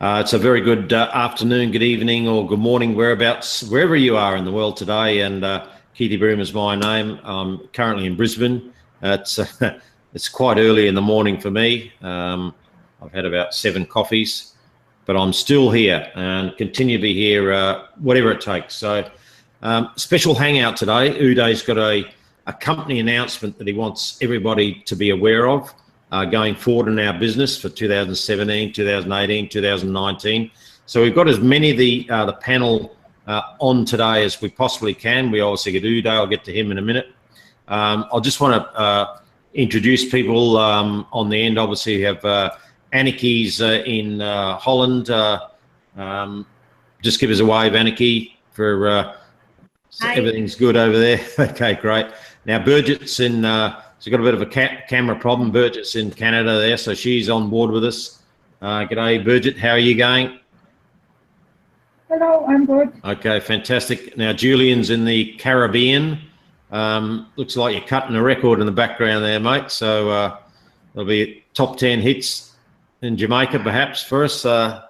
It's a very good afternoon, good evening, or good morning, wherever you are in the world today. And Keithy Broom is my name. I'm currently in Brisbane. It's quite early in the morning for me. I've had about 7 coffees, but I'm still here and continue to be here, whatever it takes. So special hangout today. Uday's got a company announcement that he wants everybody to be aware of. Going forward in our business for 2017, 2018, 2019. So we've got as many of the panel on today as we possibly can. We obviously get Uday, I'll get to him in a minute. I just want to introduce people on the end. Obviously we have Annickie's in Holland. Just give us a wave, Annickie, for everything's good over there. Okay, great. Now Burgit's in... she's got a bit of a camera problem. Burgit's in Canada there, so she's on board with us. G'day, Burgit. How are you going? Hello, I'm good. Okay, fantastic. Now, Julian's in the Caribbean. Looks like you're cutting a record in the background there, mate. So there'll be top 10 hits in Jamaica, perhaps, for us. How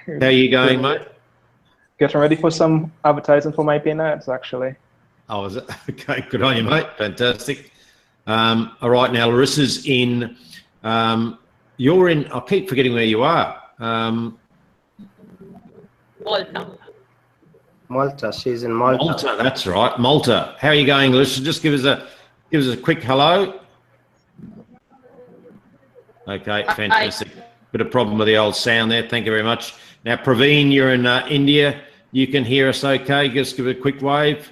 are you going, mate? Getting ready for some advertising for MyPayingAds, actually. Oh, is it? Okay, good on you, mate. Fantastic. All right, now Larissa's in, you're in, I keep forgetting where you are. Malta, she's in Malta. Malta, that's right, Malta. How are you going, Larissa? Just give us a quick hello. Okay, fantastic. Bit of problem with the old sound there, thank you very much. Now, Praveen, you're in India. You can hear us okay, just give it a quick wave.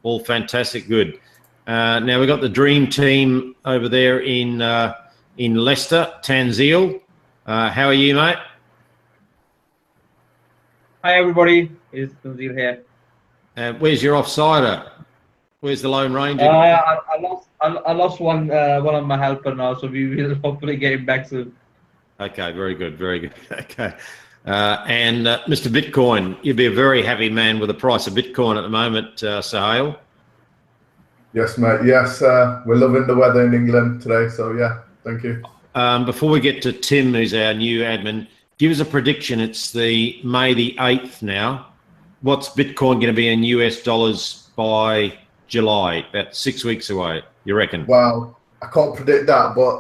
All fantastic, good. Now we've got the dream team over there in Leicester, Tanzil. How are you, mate? Hi everybody, it's Tanzil here. Where's your offsider? Where's the Lone Ranger? I lost one of my helper now, so we will hopefully get him back soon. Okay, very good, very good. Okay, and Mr. Bitcoin, you'd be a very happy man with the price of Bitcoin at the moment, Sahil. Yes, mate. Yes, we're loving the weather in England today. So, yeah, thank you. Before we get to Tim, who's our new admin, give us a prediction. It's the May the 8th now. What's Bitcoin going to be in US dollars by July? About 6 weeks away, you reckon? Well, I can't predict that, but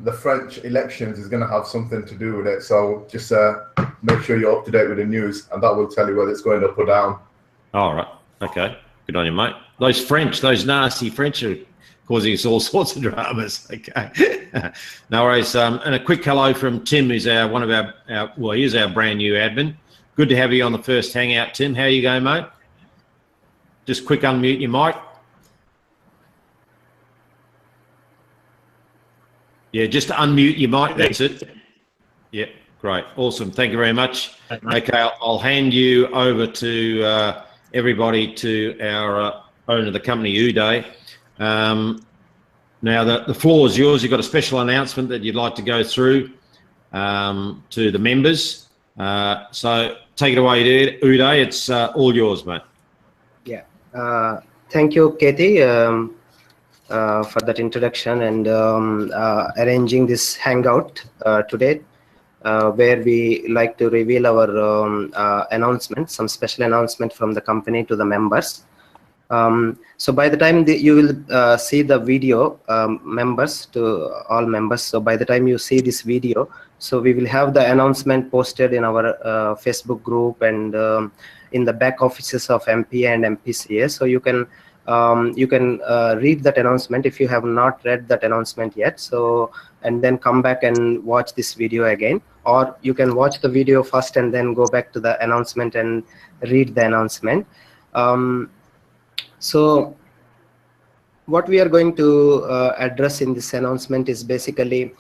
the French elections is going to have something to do with it. So just make sure you're up to date with the news, and that will tell you whether it's going up or down. All right. Okay. Good on you, mate. Those nasty French are causing us all sorts of dramas. Okay. No worries. And a quick hello from Tim, who's he's our brand new admin. Good to have you on the first hangout, Tim. How are you going, mate? Just quick unmute your mic. Yeah, just unmute your mic. That's it. Yeah, great. Awesome. Thank you very much. Okay, I'll hand you over to everybody, to our owner of the company, Uday. Now the floor is yours. You've got a special announcement that you'd like to go through to the members. So take it away, Uday. It's all yours, mate. Yeah. Thank you, Katie, for that introduction and arranging this hangout today, where we like to reveal our announcement, some special announcement from the company to the members. So by the time you will see the video, members, to all members, so by the time you see this video, so we will have the announcement posted in our Facebook group and in the back offices of MPA and MPCA. So you can read that announcement if you have not read that announcement yet. So, and then come back and watch this video again, or you can watch the video first and then go back to the announcement and read the announcement. So what we are going to address in this announcement is basically,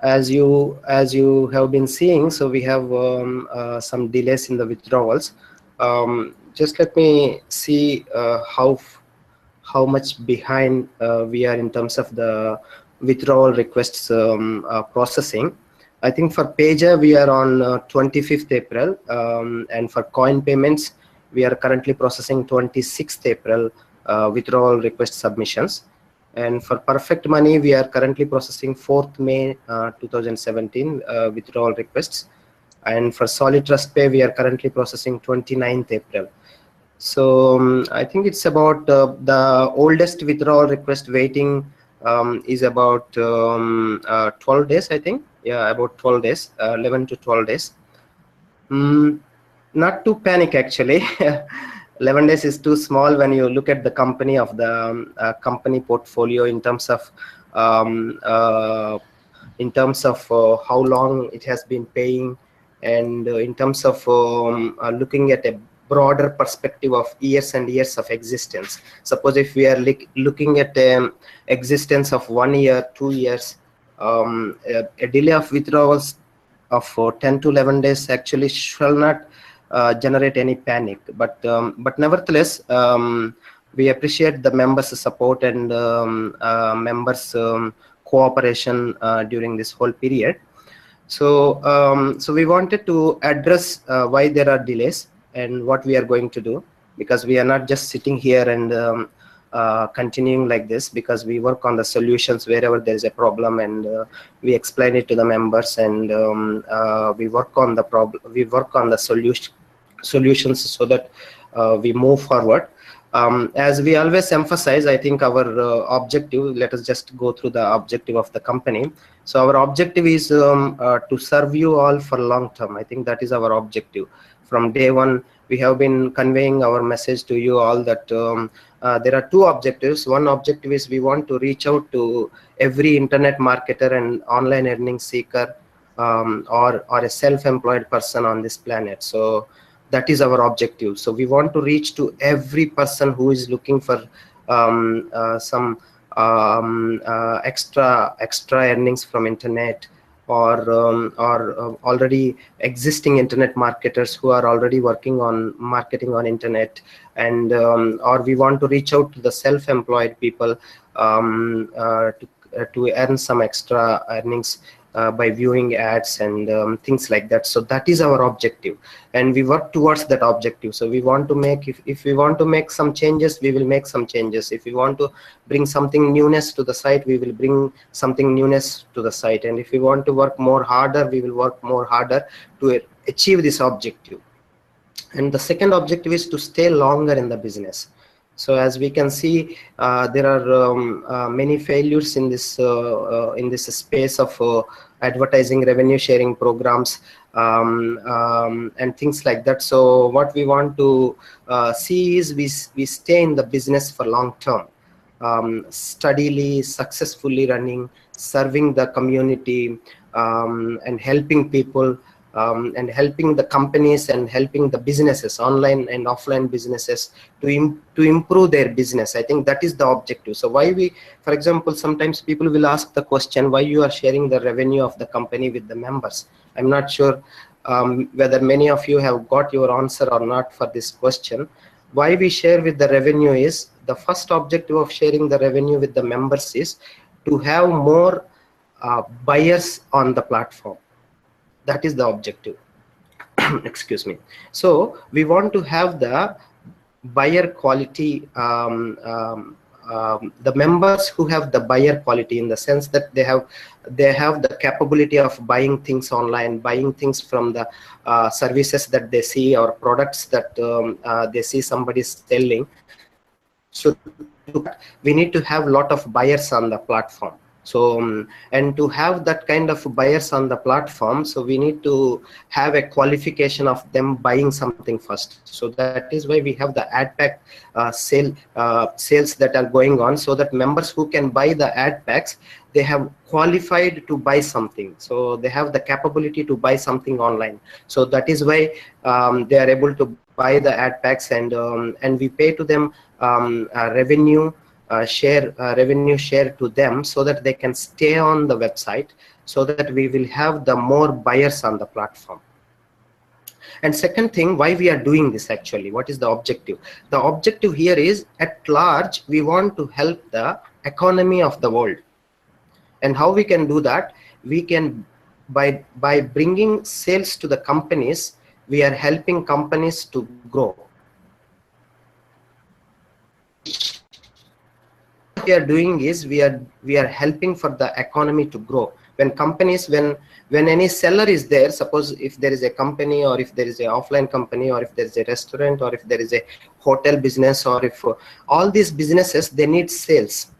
as you have been seeing, so we have some delays in the withdrawals. Just let me see how much behind we are in terms of the withdrawal requests processing. I think for Pager we are on 25th April, and for coin payments we are currently processing 26th April withdrawal request submissions. And for Perfect Money, we are currently processing 4th May 2017 withdrawal requests. and for Solid Trust Pay we are currently processing 29th April. So I think it's about the oldest withdrawal request waiting is about 12 days, I think. Yeah, about 12 days, 11 to 12 days. Not to panic actually. 11 days is too small when you look at the company of the company portfolio in terms of how long it has been paying, and in terms of looking at a broader perspective of years and years of existence. Suppose if we are looking at existence of 1 year, 2 years, a delay of withdrawals of 10 to 11 days actually shall not generate any panic. But nevertheless, we appreciate the members' support and members' cooperation during this whole period. So we wanted to address why there are delays and what we are going to do, because we are not just sitting here and continuing like this, because we work on the solutions wherever there is a problem, and we explain it to the members, and we work on the problem. We work on the solutions so that we move forward. As we always emphasize, I think our objective, let us just go through the objective of the company. So our objective is to serve you all for long term. I think that is our objective. From day one, we have been conveying our message to you all that there are two objectives. One objective is we want to reach out to every internet marketer and online earning seeker or a self-employed person on this planet. So that is our objective. So we want to reach to every person who is looking for some extra earnings from internet, or already existing internet marketers who are already working on marketing on internet, and or we want to reach out to the self-employed people to earn some extra earnings by viewing ads and things like that. So that is our objective, and we work towards that objective. So we want to make, if we want to make some changes, we will make some changes. If we want to bring something newness to the site, we will bring something newness to the site. And if we want to work more harder, we will work more harder to achieve this objective. And the second objective is to stay longer in the business. So as we can see, there are many failures in this space of advertising, revenue sharing programs, and things like that. So what we want to see is we stay in the business for long term, steadily, successfully running, serving the community, and helping people, and helping the companies and helping the businesses, online and offline businesses, to improve their business. I think that is the objective. So why we, for example, sometimes people will ask the question, why you are sharing the revenue of the company with the members? I'm not sure whether many of you have got your answer or not for this question. Why we share with the revenue is, the first objective of sharing the revenue with the members is to have more buyers on the platform. That is the objective. Excuse me. So we want to have the buyer quality, the members who have the buyer quality, in the sense that they have the capability of buying things online, buying things from the services that they see, or products that they see somebody selling. So we need to have a lot of buyers on the platform. So and to have that kind of buyers on the platform, so we need to have a qualification of them buying something first. So that is why we have the ad pack sales that are going on, so that members who can buy the ad packs, they have qualified to buy something, so they have the capability to buy something online. So that is why they are able to buy the ad packs, and we pay to them revenue share to them, so that they can stay on the website, so that we will have the more buyers on the platform. And second thing, why we are doing this actually, what is the objective? The objective here is, at large, we want to help the economy of the world. And how we can do that? We can, by bringing sales to the companies, we are helping companies to grow. What we are doing is we are helping for the economy to grow. When companies, when when any seller is there, suppose if there is a company, or if there is an offline company, or if there is a restaurant, or if there is a hotel business, or if all these businesses, they need sales.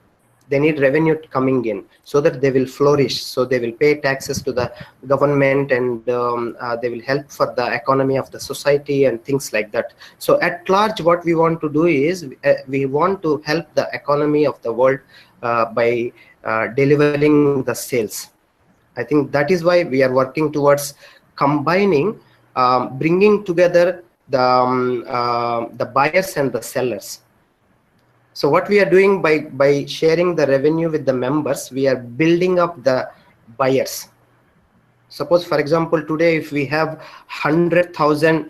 They need revenue coming in so that they will flourish. So they will pay taxes to the government, and they will help for the economy of the society and things like that. So at large, what we want to do is we want to help the economy of the world by delivering the sales. I think that is why we are working towards combining, bringing together the buyers and the sellers. So what we are doing by sharing the revenue with the members, we are building up the buyers. Suppose, for example, today if we have 100,000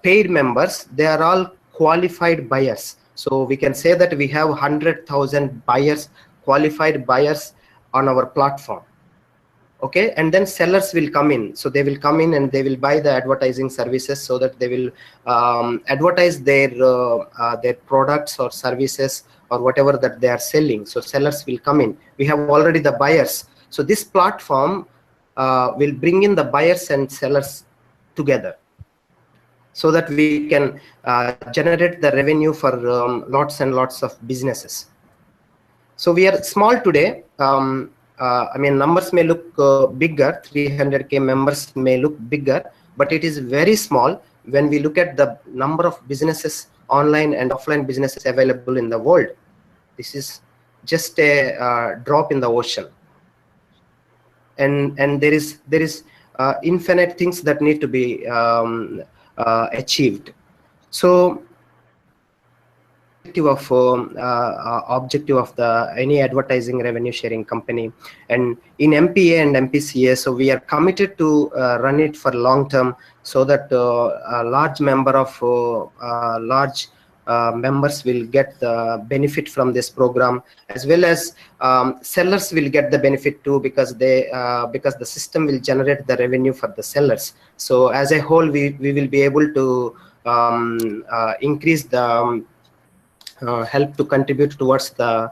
paid members, they are all qualified buyers. So we can say that we have 100,000 buyers, qualified buyers on our platform. Okay, and then sellers will come in. So they will come in and they will buy the advertising services, so that they will advertise their products or services or whatever that they are selling. So sellers will come in. We have already the buyers. So this platform will bring in the buyers and sellers together, so that we can generate the revenue for lots and lots of businesses. So we are small today. I mean, numbers may look bigger, 300K members may look bigger, but it is very small when we look at the number of businesses, online and offline businesses available in the world. This is just a drop in the ocean. And there is infinite things that need to be achieved. So objective of the any advertising revenue sharing company, and in MPA and MPCA, so we are committed to run it for long term, so that a large number of members will get the benefit from this program, as well as sellers will get the benefit too, because they because the system will generate the revenue for the sellers. So as a whole, we will be able to increase the help to contribute towards the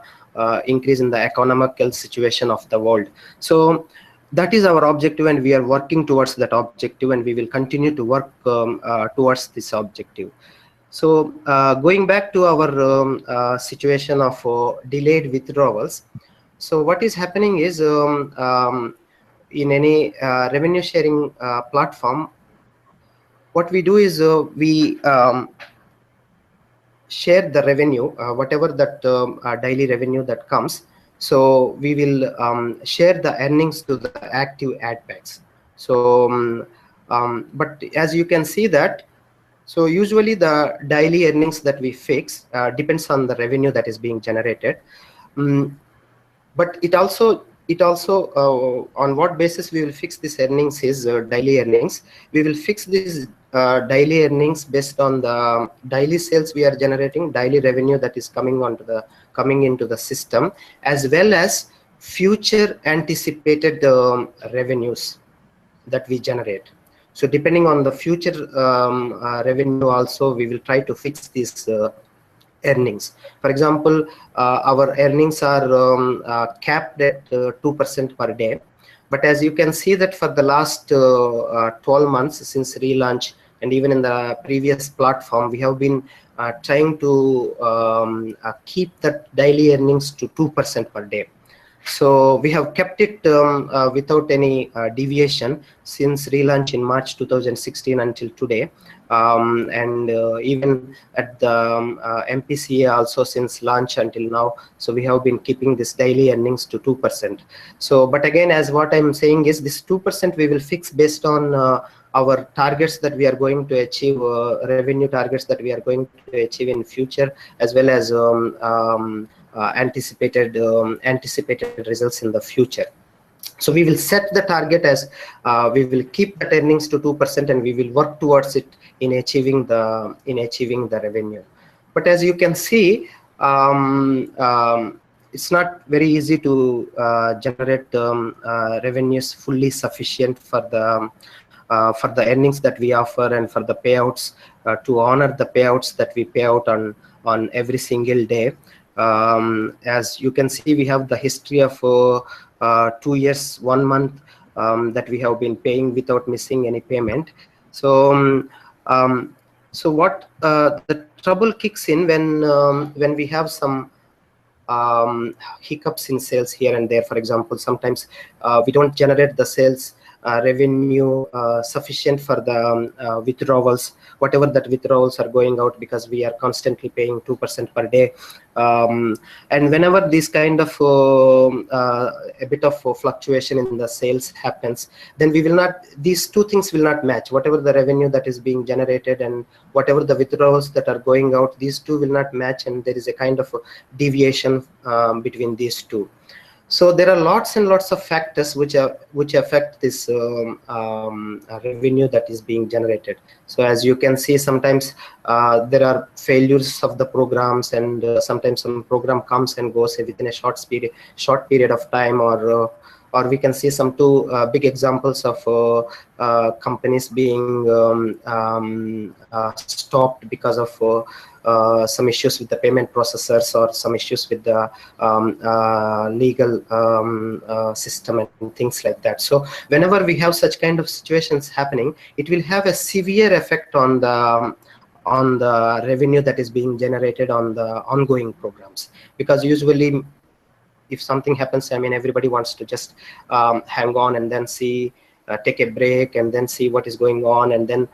increase in the economical situation of the world. So that is our objective, and we are working towards that objective, and we will continue to work towards this objective. So going back to our situation of delayed withdrawals. So what is happening is in any revenue sharing platform, what we do is we share the revenue, whatever that daily revenue that comes. So we will share the earnings to the active ad packs. So but as you can see that, so usually the daily earnings that we fix depends on the revenue that is being generated. But it also on what basis we will fix this earnings is daily earnings. We will fix this daily earnings based on the daily sales we are generating, daily revenue that is coming into the system, as well as future anticipated revenues that we generate. So depending on the future revenue also, we will try to fix these earnings. For example, our earnings are capped at 2% per day. But as you can see that for the last 12 months since relaunch, and even in the previous platform, we have been trying to keep that daily earnings to 2% per day. So we have kept it without any deviation since relaunch in March 2016 until today. And even at the MPCA also since launch until now, so we have been keeping this daily earnings to 2%. So but again, as what I'm saying is, this 2% we will fix based on our targets that we are going to achieve, revenue targets that we are going to achieve in future, as well as anticipated results in the future. So we will set the target as we will keep the earnings to 2%, and we will work towards it in achieving the revenue. But as you can see, it's not very easy to generate revenues fully sufficient for the earnings that we offer, and for the payouts, to honor the payouts that we pay out on every single day. As you can see, we have the history of 2 years, 1 month, that we have been paying without missing any payment. So so what the trouble kicks in when we have some hiccups in sales here and there. For example, sometimes we don't generate the sales revenue sufficient for the withdrawals, whatever that withdrawals are going out, because we are constantly paying 2% per day. And whenever this kind of a bit of fluctuation in the sales happens, then we will not, these two things will not match. Whatever the revenue that is being generated and whatever the withdrawals that are going out, these two will not match, and there is a kind of deviation between these two. So there are lots and lots of factors which affect this revenue that is being generated. So as you can see, sometimes there are failures of the programs, and sometimes some program comes and goes within a short period of time, or we can see some two big examples of companies being stopped because of some issues with the payment processors, or some issues with the legal system and things like that. So whenever we have such kind of situations happening, it will have a severe effect on the revenue that is being generated on the ongoing programs, because usually if something happens, I mean, everybody wants to just hang on and then see, take a break and then see what is going on, and then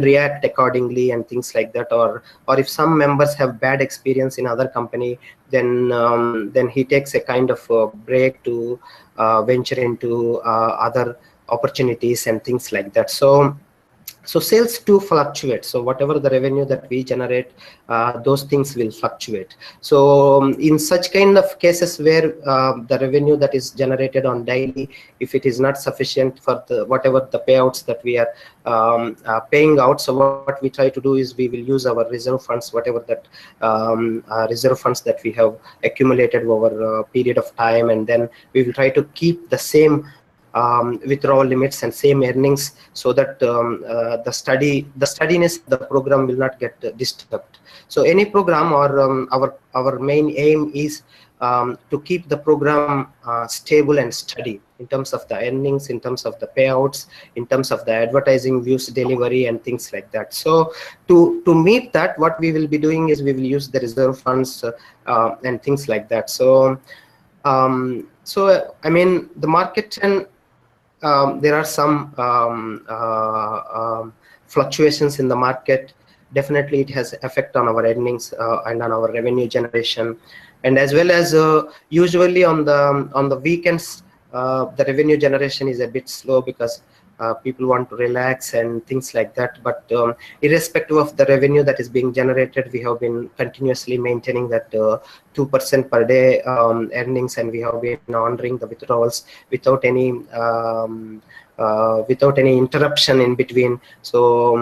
react accordingly and things like that. Or if some members have bad experience in other company, then he takes a kind of break to venture into other opportunities and things like that. So sales do fluctuate. So whatever the revenue that we generate, those things will fluctuate. So in such kind of cases where the revenue that is generated on daily, if it is not sufficient for the whatever the payouts that we are paying out, so what we try to do is we will use our reserve funds, whatever that reserve funds that we have accumulated over a period of time, and then we will try to keep the same withdrawal limits and same earnings, so that the steadiness of the program will not get disturbed. So any program, or our main aim is to keep the program stable and steady in terms of the earnings, in terms of the payouts, in terms of the advertising views delivery and things like that. So to meet that, what we will be doing is we will use the reserve funds and things like that. So I mean, the market, and there are some fluctuations in the market. Definitely it has effect on our earnings and on our revenue generation, and as well as usually on the weekends the revenue generation is a bit slow, because people want to relax and things like that. But irrespective of the revenue that is being generated, we have been continuously maintaining that 2% per day earnings, and we have been honoring the withdrawals without any interruption in between. So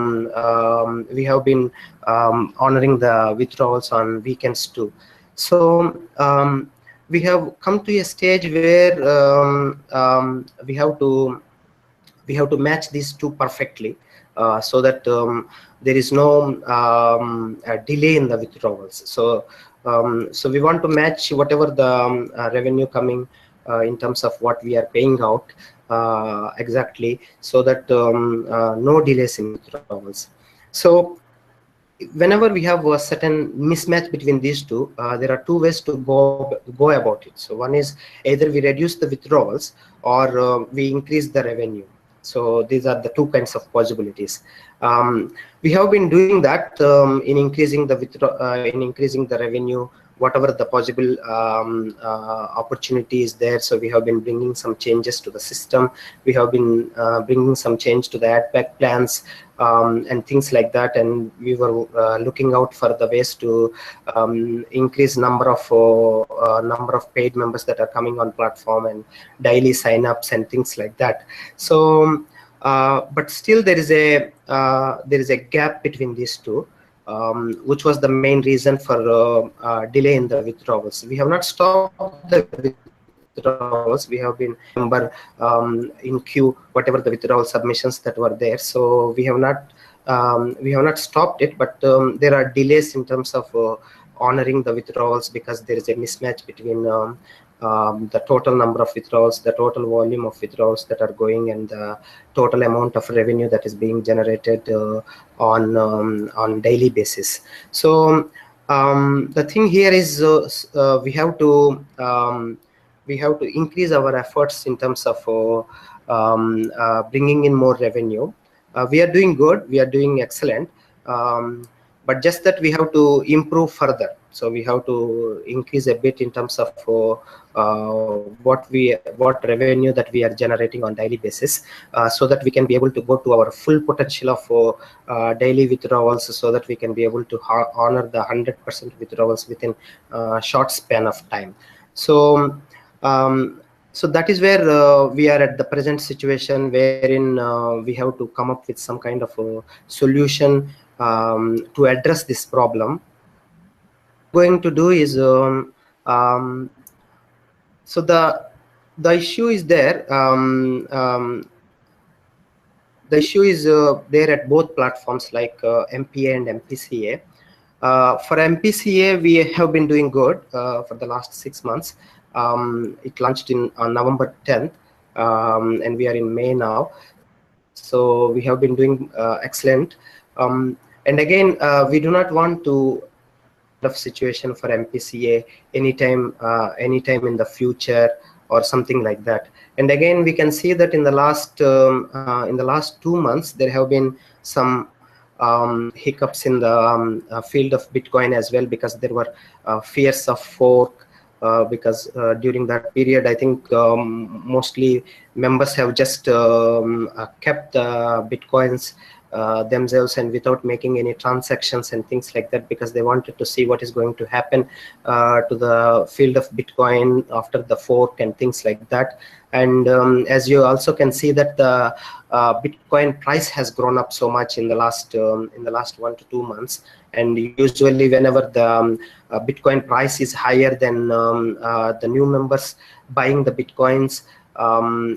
we have been honoring the withdrawals on weekends too. So we have come to a stage where we have to match these two perfectly, so that there is no delay in the withdrawals. So we want to match whatever the revenue coming in terms of what we are paying out exactly, so that no delays in withdrawals. So whenever we have a certain mismatch between these two, there are two ways to go about it. So one is either we reduce the withdrawals, or we increase the revenue. So these are the two kinds of possibilities. We have been doing that in increasing the revenue, whatever the possible opportunity is there. So we have been bringing some changes to the system. We have been bringing some change to the ad pack plans and things like that. And we were looking out for the ways to increase number of paid members that are coming on platform, and daily signups and things like that. So but still there is a gap between these two, which was the main reason for delay in the withdrawals. We have not stopped the withdrawals. We have been in queue whatever the withdrawal submissions that were there. So we have not stopped it, but there are delays in terms of honoring the withdrawals, because there is a mismatch between the total number of withdrawals, the total volume of withdrawals that are going, and the total amount of revenue that is being generated on daily basis. So the thing here is we have to increase our efforts in terms of bringing in more revenue. We are doing good, we are doing excellent, but just that we have to improve further. So we have to increase a bit in terms of what revenue that we are generating on daily basis, so that we can be able to go to our full potential of daily withdrawals, so that we can be able to honor the 100% withdrawals within a short span of time. So so that is where we are at the present situation, wherein we have to come up with some kind of a solution to address this problem. Going to do is so the issue is there. The issue is there at both platforms, like MPA and MPCA. For MPCA, we have been doing good for the last 6 months. It launched on November 10th, and we are in May now. So we have been doing excellent. And again, we do not want to of situation for MPCA anytime in the future or something like that. And again, we can see that in the last 2 months there have been some hiccups in the field of Bitcoin as well, because there were fears of fork. Because during that period, I think mostly members have just kept Bitcoins themselves and without making any transactions and things like that, because they wanted to see what is going to happen to the field of Bitcoin after the fork and things like that. And as you also can see that the Bitcoin price has grown up so much in the last 1 to 2 months. And usually whenever the Bitcoin price is higher, then the new members buying the Bitcoins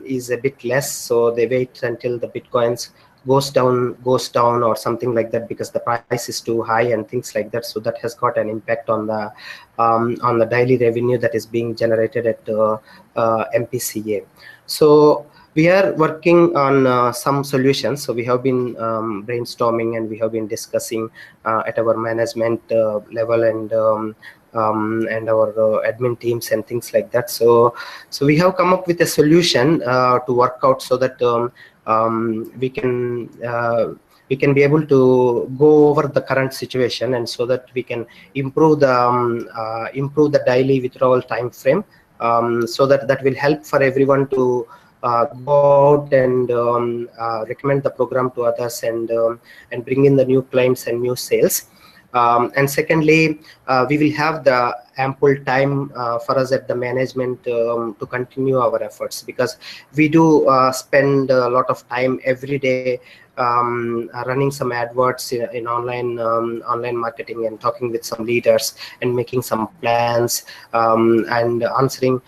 is a bit less, so they wait until the Bitcoins goes down or something like that, because the price is too high and things like that. So that has got an impact on the daily revenue that is being generated at MPCA. So we are working on some solutions. So we have been brainstorming, and we have been discussing at our management level and our admin teams and things like that. So we have come up with a solution to work out, so that we can be able to go over the current situation, and so that we can improve the daily withdrawal time frame, so that will help for everyone to go out and recommend the program to others, and bring in the new clients and new sales. And secondly, we will have the ample time for us at the management to continue our efforts, because we do spend a lot of time every day running some adverts in online marketing, and talking with some leaders, and making some plans, and answering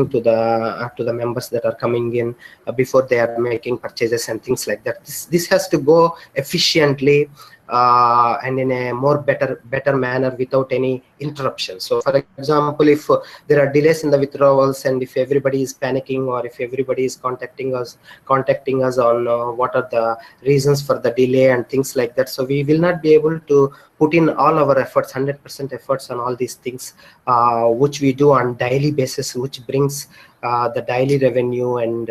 to the members that are coming in before they are making purchases and things like that. This has to go efficiently and in a more better manner without any interruption. So for example, if there are delays in the withdrawals, and if everybody is panicking, or if everybody is contacting us on what are the reasons for the delay and things like that, so we will not be able to put in all our efforts, 100% efforts on all these things, which we do on daily basis, which brings the daily revenue, and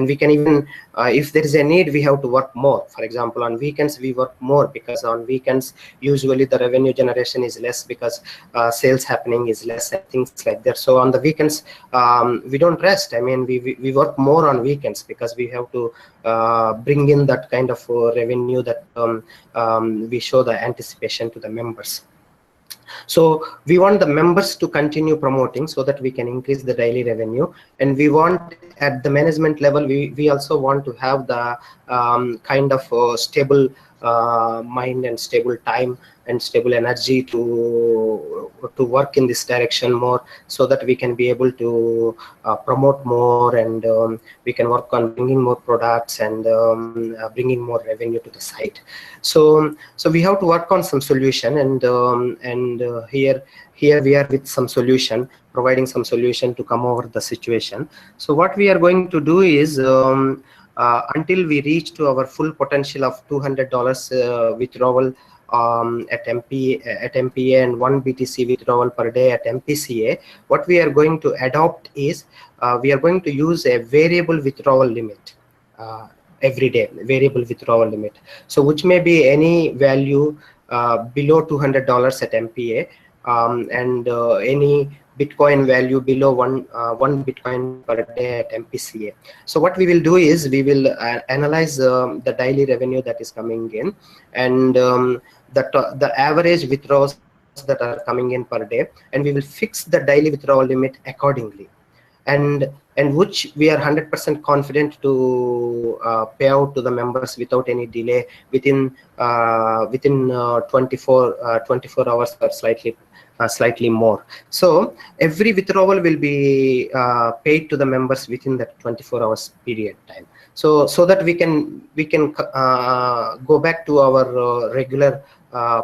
we can even, if there is a need, we have to work more. For example, on weekends we work more, because on weekends usually the revenue generation is less, because sales happening is less and things like that. So on the weekends we don't rest. I mean, we work more on weekends, because we have to bring in that kind of revenue that we show the anticipation to the members. So we want the members to continue promoting, so that we can increase the daily revenue. And we want, at the management level, we also want to have the kind of stable mind and stable time and stable energy to work in this direction more, so that we can be able to promote more, and we can work on bringing more products and bringing more revenue to the site. So we have to work on some solution, and here we are with some solution, providing some solution to come over the situation. So what we are going to do is, until we reach to our full potential of $200 withdrawal at MPA and 1 BTC withdrawal per day at MPCA, what we are going to adopt is we are going to use a variable withdrawal limit every day, variable withdrawal limit. So which may be any value below $200 at MPA, and any Bitcoin value below one Bitcoin per day at MPCA. So what we will do is we will analyze the daily revenue that is coming in, and the average withdrawals that are coming in per day, and we will fix the daily withdrawal limit accordingly, and which we are 100% confident to pay out to the members without any delay within 24 hours or slightly more. So every withdrawal will be paid to the members within that 24 hours period time, so that we can go back to our regular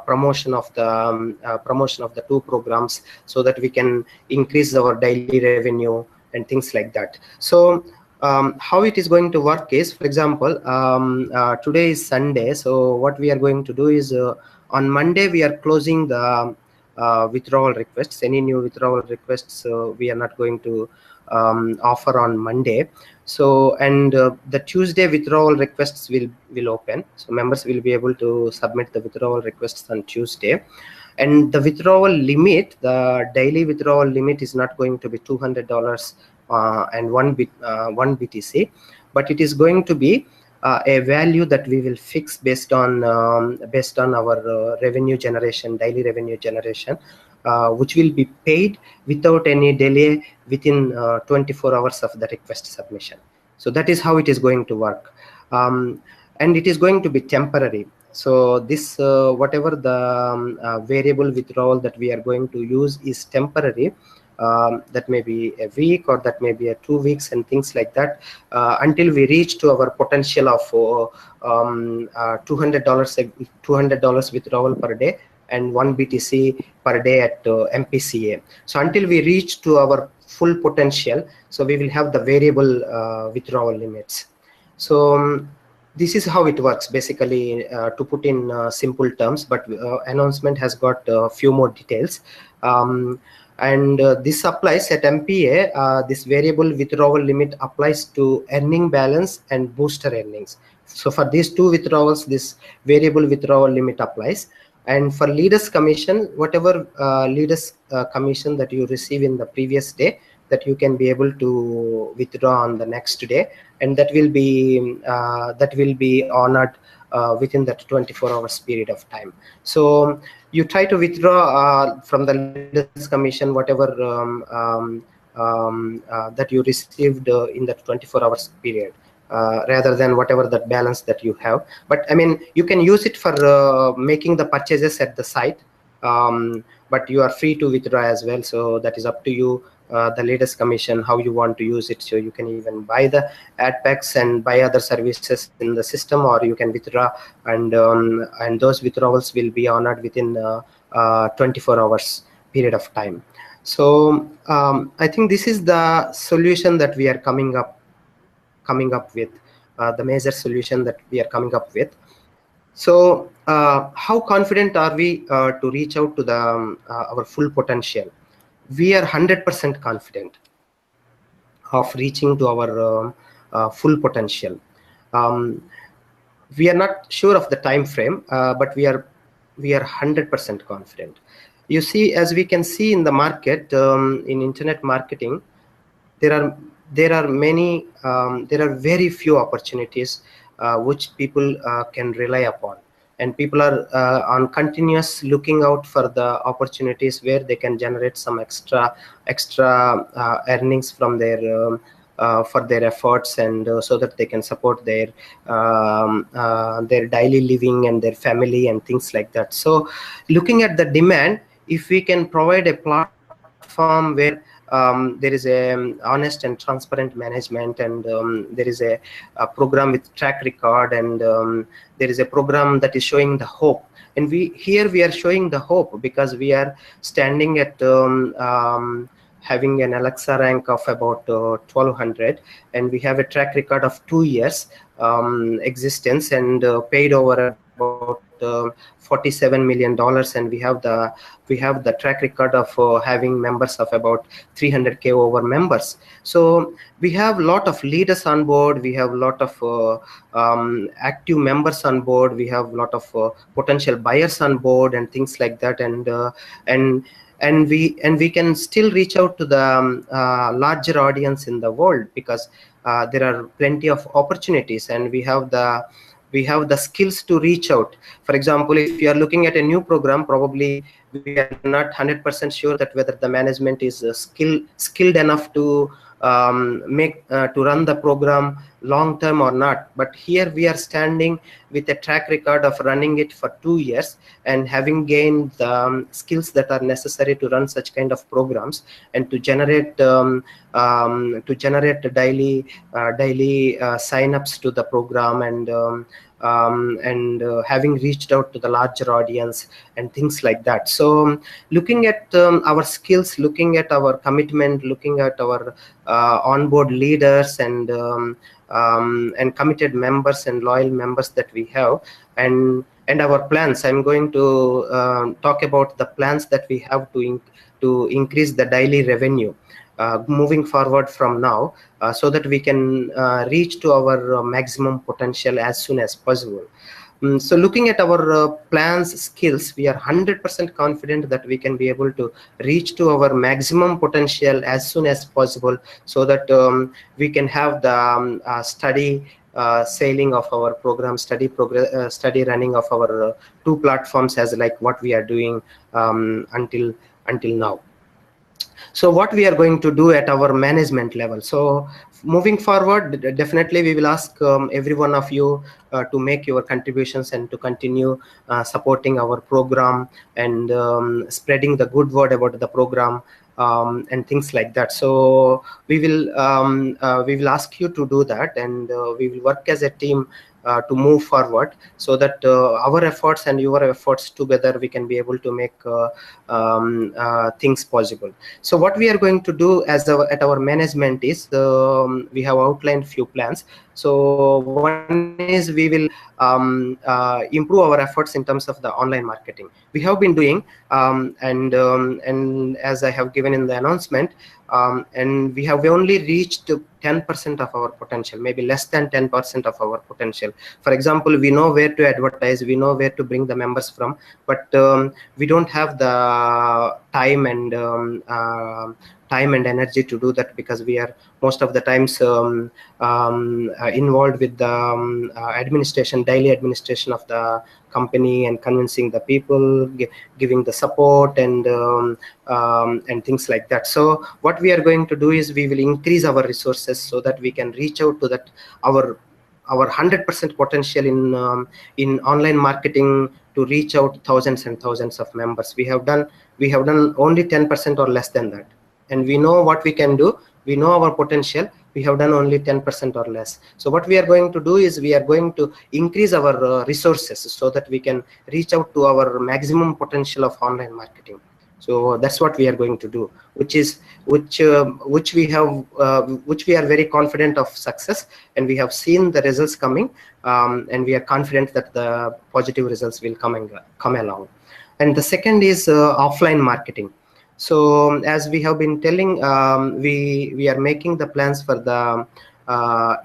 promotion of the two programs, so that we can increase our daily revenue and things like that. So how it is going to work is, for example, today is Sunday, so what we are going to do is on Monday we are closing the withdrawal requests. Any new withdrawal requests we are not going to offer on Monday. So, and the Tuesday withdrawal requests will open, so members will be able to submit the withdrawal requests on Tuesday. And the withdrawal limit, the daily withdrawal limit, is not going to be $200 and one BTC, but it is going to be a value that we will fix based on our revenue generation, daily revenue generation, which will be paid without any delay within 24 hours of the request submission. So that is how it is going to work, and it is going to be temporary. So this whatever the variable withdrawal that we are going to use is temporary. That may be a week, or that may be a 2 weeks, and things like that, until we reach to our potential of $200 withdrawal per day and 1 BTC per day at MPCA. So until we reach to our full potential, so we will have the variable withdrawal limits. So this is how it works basically, to put in simple terms, but announcement has got a few more details. And this applies at MPA. This variable withdrawal limit applies to earning balance and booster earnings. So for these two withdrawals, this variable withdrawal limit applies. And for leaders commission, whatever leaders commission that you receive in the previous day, that you can be able to withdraw on the next day, and that will be honored within that 24 hours period of time. So you try to withdraw from the leaders commission whatever that you received in that 24 hours period, rather than whatever that balance that you have. But I mean, you can use it for making the purchases at the site, but you are free to withdraw as well. So that is up to you, the latest commission, how you want to use it. So you can even buy the ad packs and buy other services in the system, or you can withdraw, and those withdrawals will be honored within 24 hours period of time. So I think this is the solution that we are coming up with, the major solution that we are coming up with. So how confident are we to reach out to the our full potential? We are 100% confident of reaching to our full potential. We are not sure of the time frame, but we are 100% confident. You see, as we can see in the market, in internet marketing, there are very few opportunities which people can rely upon, and people are on continuous looking out for the opportunities where they can generate some extra earnings from their for their efforts, and so that they can support their daily living and their family and things like that. So looking at the demand, if we can provide a platform where there is a honest and transparent management, and there is a program with track record, and there is a program that is showing the hope. And we are showing the hope because we are standing at having an Alexa rank of about 1200, and we have a track record of 2 years existence, and paid over about $47 million, and we have the track record of having members of about 300K over members. So we have a lot of leaders on board, we have a lot of active members on board, we have a lot of potential buyers on board and things like that, and we can still reach out to the larger audience in the world, because there are plenty of opportunities, and we have the skills to reach out. For example, if you are looking at a new program, probably we are not 100% sure that whether the management is skilled enough to to run the program long term or not. But here we are standing with a track record of running it for 2 years and having gained the skills that are necessary to run such kind of programs, and to generate daily sign-ups to the program, and having reached out to the larger audience and things like that. So looking at our skills, looking at our commitment, looking at our onboard leaders and committed members and loyal members that we have, and our plans. I'm going to talk about the plans that we have to increase the daily revenue moving forward from now, so that we can reach to our maximum potential as soon as possible. So looking at our plans, skills, we are 100% confident that we can be able to reach to our maximum potential as soon as possible, so that we can have the steady sailing of our program, steady running of our two platforms, as like what we are doing until now. So what we are going to do at our management level. So moving forward, definitely we will ask every one of you to make your contributions and to continue supporting our program and spreading the good word about the program and things like that. So we will ask you to do that, and we will work as a team to move forward, so that our efforts and your efforts together, we can be able to make things possible. So what we are going to do at our management is, we have outlined few plans. So one is we will improve our efforts in terms of the online marketing. We have been doing, and as I have given in the announcement, and we have only reached 10% of our potential, maybe less than 10% of our potential. For example, we know where to advertise, we know where to bring the members from, but we don't have the time and energy to do that, because we are most of the times involved with the daily administration of the company, and convincing the people, giving the support, and things like that. So what we are going to do is, we will increase our resources so that we can reach out to that our 100% potential in online marketing, to reach out thousands and thousands of members. We have done only 10% or less than that, and we know what we can do. We know our potential. We have done only 10% or less. So what we are going to do is, we are going to increase our resources so that we can reach out to our maximum potential of online marketing. So that's what we are going to do, which we are very confident of success, and we have seen the results coming, and we are confident that the positive results will come along. And the second is offline marketing. So as we have been telling, we are making the plans for the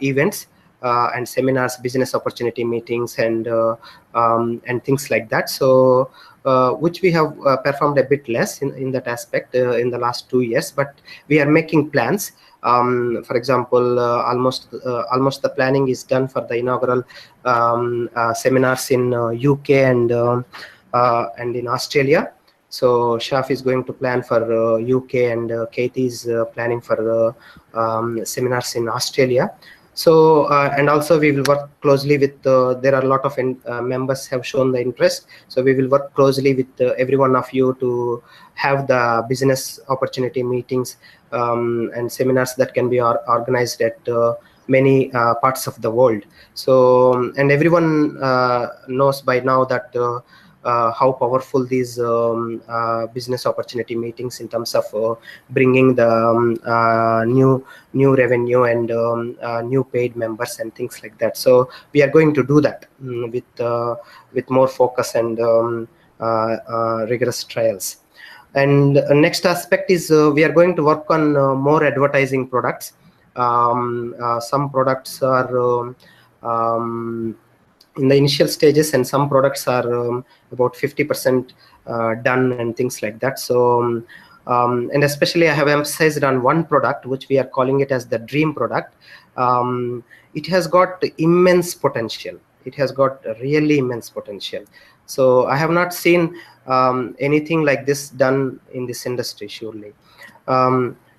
events and seminars, business opportunity meetings, and things like that. So which we have performed a bit less in that aspect in the last 2 years, but we are making plans. For example, almost the planning is done for the inaugural seminars in UK and in Australia. So Shaf is going to plan for UK, and Katie is planning for seminars in Australia. So and also we will work closely with there are a lot of members have shown the interest, so we will work closely with every one of you to have the business opportunity meetings and seminars that can be organized at many parts of the world. So and everyone knows by now that how powerful these business opportunity meetings in terms of bringing the new revenue and new paid members and things like that. So we are going to do that with more focus and rigorous trials. And next aspect is we are going to work on more advertising products. Some products are in the initial stages, and some products are about 50% done and things like that. So and especially I have emphasized on one product which we are calling it as the dream product. It has got immense potential. It has got really immense potential. So I have not seen anything like this done in this industry, surely.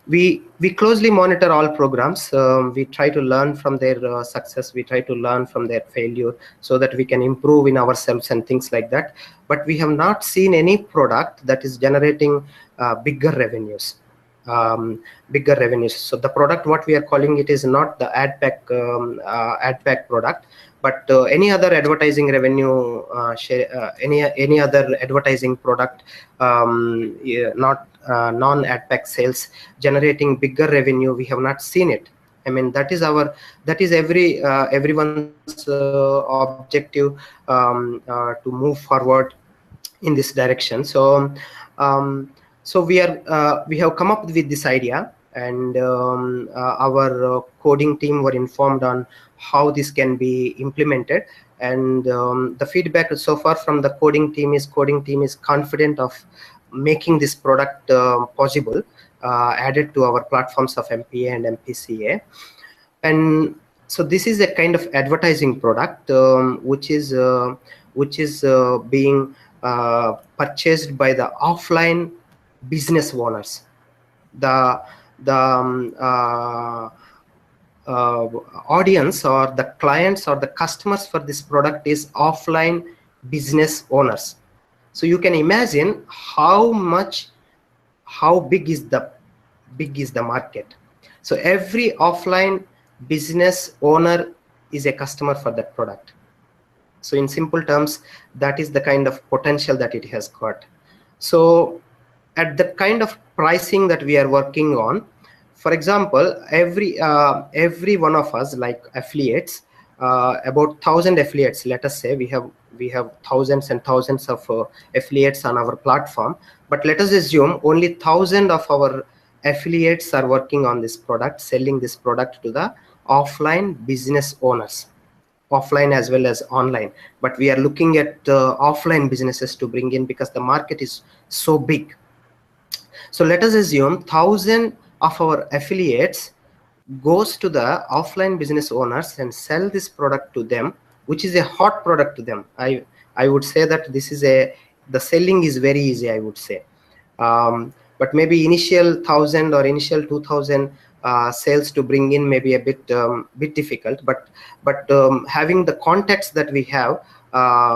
We closely monitor all programs. We try to learn from their success. We try to learn from their failure so that we can improve in ourselves and things like that. But we have not seen any product that is generating bigger revenues. So the product, what we are calling it, is not the ad pack product, but any other advertising revenue share, any other advertising product, not non-ad pack sales generating bigger revenue. We have not seen it. I mean, that is everyone's objective to move forward in this direction. So so we have come up with this idea, and our coding team were informed on how this can be implemented. And the feedback so far from the coding team is confident of making this product possible, added to our platforms of MPA and MPCA. And so this is a kind of advertising product which is being purchased by the offline business owners. The audience or the clients or the customers for this product is offline business owners. So you can imagine how big is the market. So every offline business owner is a customer for that product. So in simple terms, that is the kind of potential that it has got. So at the kind of pricing that we are working on, for example, every one of us, like affiliates, about 1,000 affiliates, let us say we have thousands and thousands of affiliates on our platform, but let us assume only 1,000 of our affiliates are working on this product, selling this product to the offline business owners, offline as well as online. But we are looking at offline businesses to bring in because the market is so big. So let us assume 1,000 of our affiliates goes to the offline business owners and sell this product to them, which is a hot product to them. I would say that this is the selling is very easy, I would say. But maybe initial 1,000 or initial 2,000 sales to bring in may be a bit difficult. But having the contacts that we have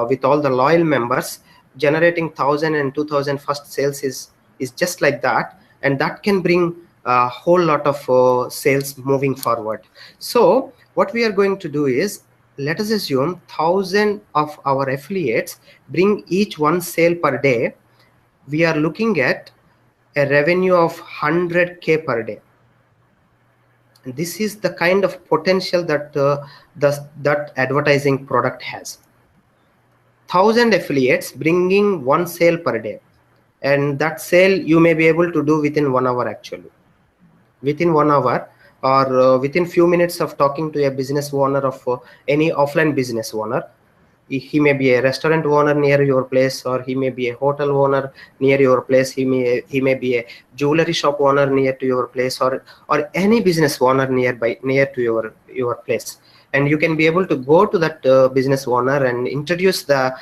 with all the loyal members, generating 1,000 and 2,000 first sales is just like that, and that can bring a whole lot of sales moving forward. So what we are going to do is, let us assume 1,000 of our affiliates bring each one sale per day. We are looking at a revenue of 100K per day. And this is the kind of potential that that advertising product has. 1,000 affiliates bringing one sale per day, and that sale you may be able to do within 1 hour, actually. Within 1 hour, or within few minutes of talking to a business owner of any offline business owner. He may be a restaurant owner near your place, or he may be a hotel owner near your place. He may be a jewelry shop owner near to your place, or any business owner near to your place. and you can be able to go to that business owner and introduce the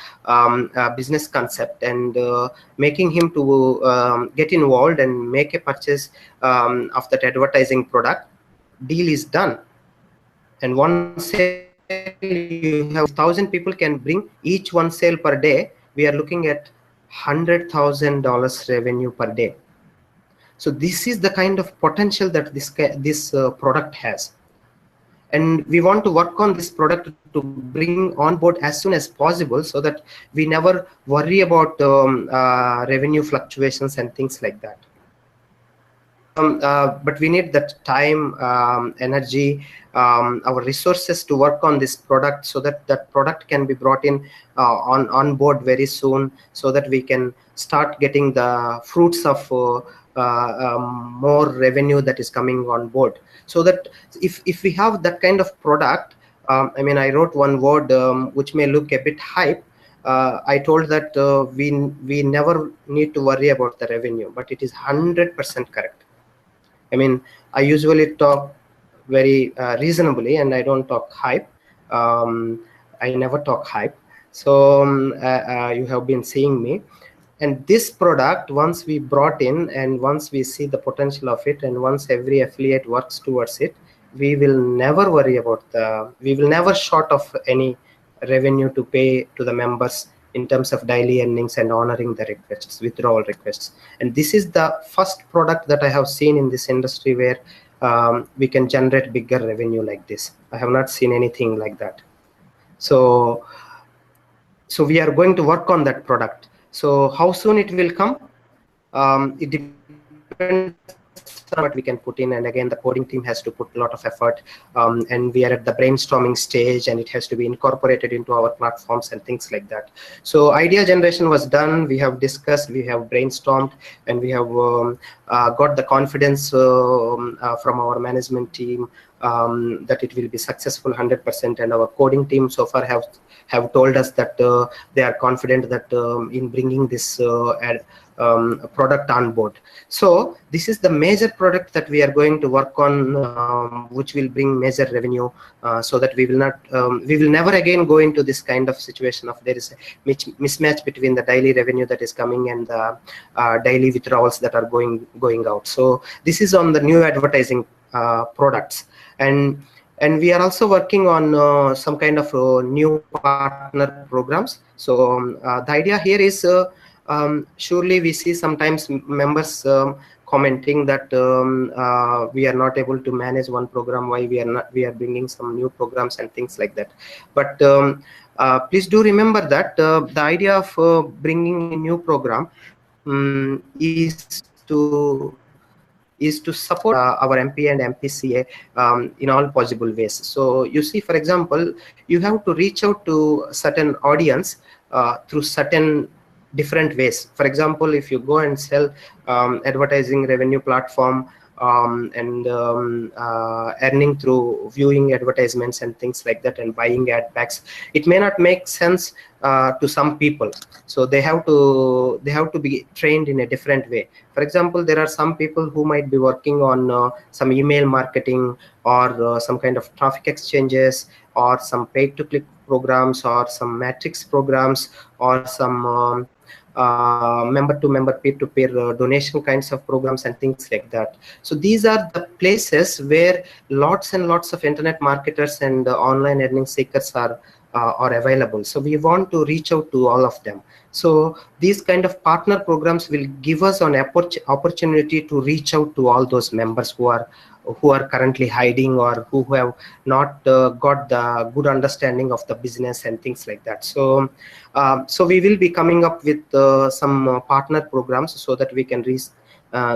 business concept and making him to get involved and make a purchase of that advertising product. Deal is done. And one sale, you have 1,000 people can bring each one sale per day. We are looking at $100,000 revenue per day. So this is the kind of potential that this product has. And we want to work on this product to bring on board as soon as possible, so that we never worry about revenue fluctuations and things like that. But we need that time, energy, our resources to work on this product, so that that product can be brought in on board very soon, so that we can start getting the fruits of more revenue that is coming on board. So that if we have that kind of product, I mean, I wrote one word which may look a bit hype. I told that we never need to worry about the revenue, but it is 100% correct. I mean, I usually talk very reasonably, and I don't talk hype. I never talk hype. So you have been seeing me. And this product, once we brought in, and once we see the potential of it, and once every affiliate works towards it, we will never worry about we will never short of any revenue to pay to the members in terms of daily earnings and honoring the requests, withdrawal requests. And this is the first product that I have seen in this industry where we can generate bigger revenue like this. I have not seen anything like that. So we are going to work on that product. So how soon it will come? It depends on what we can put in, and again, the coding team has to put a lot of effort, and we are at the brainstorming stage, and it has to be incorporated into our platforms and things like that. So idea generation was done, we have discussed, we have brainstormed, and we have got the confidence from our management team that it will be successful 100%, and our coding team so far have told us that they are confident that in bringing this product on board. So this is the major product that we are going to work on, which will bring major revenue, so that we will never again go into this kind of situation of there is a mismatch between the daily revenue that is coming and the daily withdrawals that are going out. So this is on the new advertising products, and we are also working on some kind of new partner programs. So the idea here is, surely we see sometimes members commenting that we are not able to manage one program, why we are bringing some new programs and things like that. But please do remember that the idea of bringing a new program is to support our MPA and MPCA in all possible ways. So you see, for example, you have to reach out to certain audience through certain different ways. For example, if you go and sell advertising revenue platform and earning through viewing advertisements and things like that and buying ad packs, it may not make sense to some people. So they have to be trained in a different way. For example, there are some people who might be working on some email marketing, or some kind of traffic exchanges, or some pay-to-click programs, or some matrix programs, or some member-to-member, peer-to-peer donation kinds of programs and things like that. So these are the places where lots and lots of internet marketers and online earning seekers are available. So we want to reach out to all of them. So these kind of partner programs will give us an opportunity to reach out to all those members who are currently hiding, or who have not got the good understanding of the business and things like that. So so we will be coming up with some partner programs, so that we can reach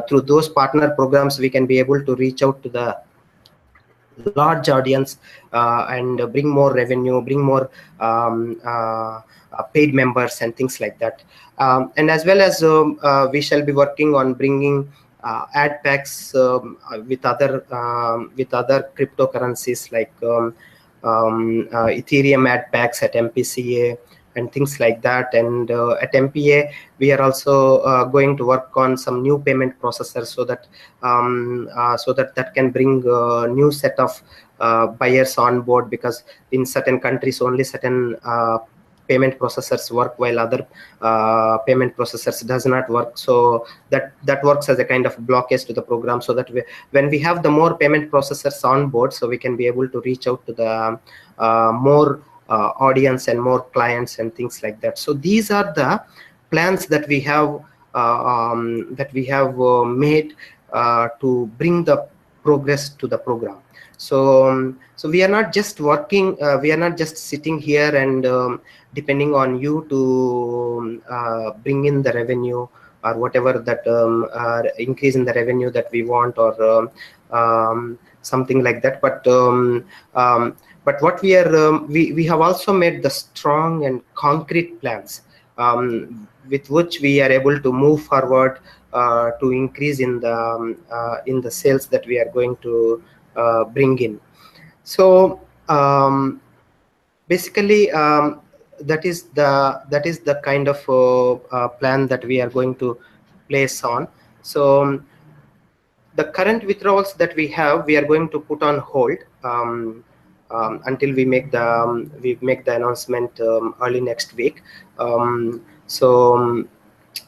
through those partner programs, we can be able to reach out to the large audience and bring more revenue, bring more paid members and things like that. And as well as we shall be working on bringing ad packs with other cryptocurrencies like Ethereum ad packs at MPCA and things like that. And at MPA, we are also going to work on some new payment processors, so that that can bring a new set of buyers on board, because in certain countries only certain payment processors work while other payment processors does not work. So that works as a kind of blockage to the program, so that when we have the more payment processors on board, so we can be able to reach out to the more audience and more clients and things like that. So these are the plans that we have made to bring the progress to the program. So we are not just working, we are not just sitting here and depending on you to bring in the revenue or whatever that increase in the revenue that we want, or something like that. But what we are we have also made the strong and concrete plans with which we are able to move forward to increase in the sales that we are going to bring in. So basically that is the kind of plan that we are going to place on. So the current withdrawals that we have, we are going to put on hold until we make the announcement early next week. So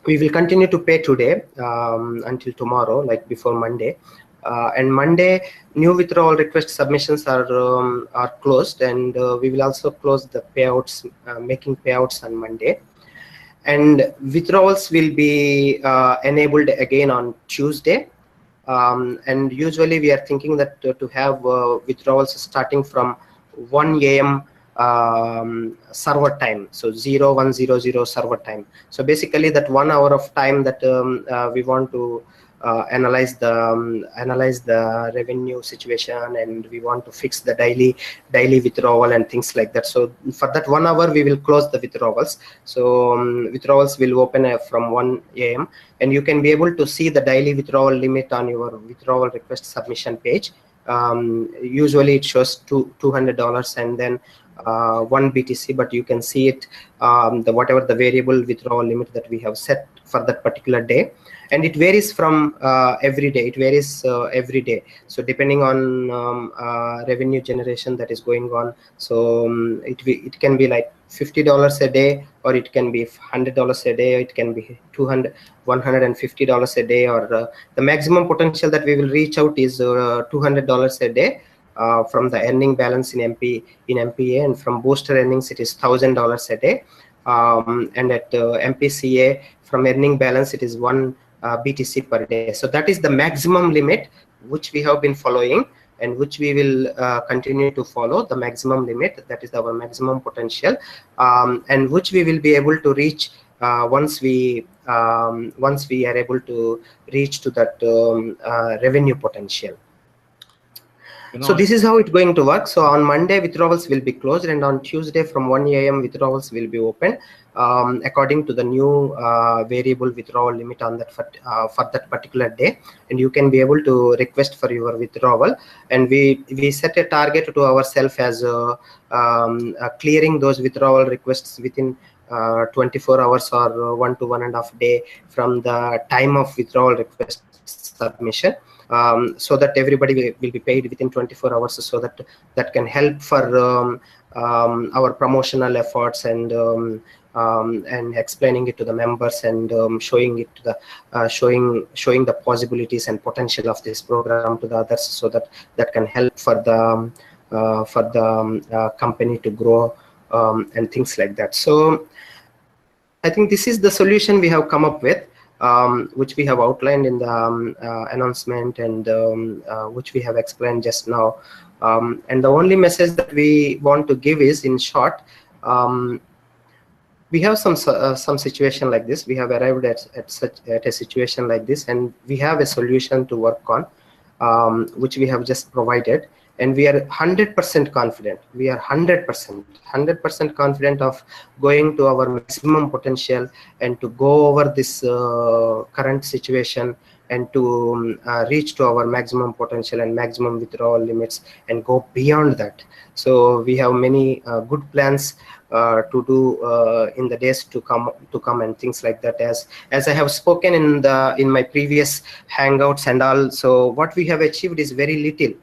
we will continue to pay today until tomorrow, like before Monday. And Monday, new withdrawal request submissions are closed, and we will also close the payouts, making payouts on Monday. And withdrawals will be enabled again on Tuesday. And usually we are thinking that to have withdrawals starting from 1 a.m. Server time, so 0100 server time. So basically that 1 hour of time that we want to analyze the revenue situation, and we want to fix the daily withdrawal and things like that. So for that 1 hour we will close the withdrawals. So withdrawals will open from 1 a.m. and you can be able to see the daily withdrawal limit on your withdrawal request submission page. Usually it shows $200 and then 1 BTC, but you can see it whatever the variable withdrawal limit that we have set for that particular day. And it varies from every day. It varies every day. So depending on revenue generation that is going on, so it can be like $50 a day, or it can be $100 a day, or it can be $150 a day, or the maximum potential that we will reach out is $200 a day from the ending balance in MPA, and from booster earnings it is $1,000 a day, and at MPCA from earning balance it is 1 BTC per day. So that is the maximum limit which we have been following, and which we will continue to follow. The maximum limit, that is our maximum potential, and which we will be able to reach once we are able to reach to that revenue potential. So this is how it's going to work. So on Monday withdrawals will be closed, and on Tuesday from 1 a.m. withdrawals will be open according to the new variable withdrawal limit on that for that particular day. And you can be able to request for your withdrawal, and we set a target to ourselves as clearing those withdrawal requests within 24 hours or 1 to 1.5 days from the time of withdrawal request submission. So that everybody will be paid within 24 hours, so that can help for our promotional efforts and explaining it to the members, and showing it to the showing the possibilities and potential of this program to the others, so that can help for the company to grow and things like that. So I think this is the solution we have come up with, which we have outlined in the announcement, and which we have explained just now. And the only message that we want to give is, in short, we have some situation like this. We have arrived at a situation like this, and we have a solution to work on, which we have just provided. And we are 100% confident. We are 100% confident of going to our maximum potential, and to go over this current situation, and to reach to our maximum potential and maximum withdrawal limits, and go beyond that. So we have many good plans to do in the days to come, and things like that. As I have spoken in my previous hangouts and all. So what we have achieved is very little.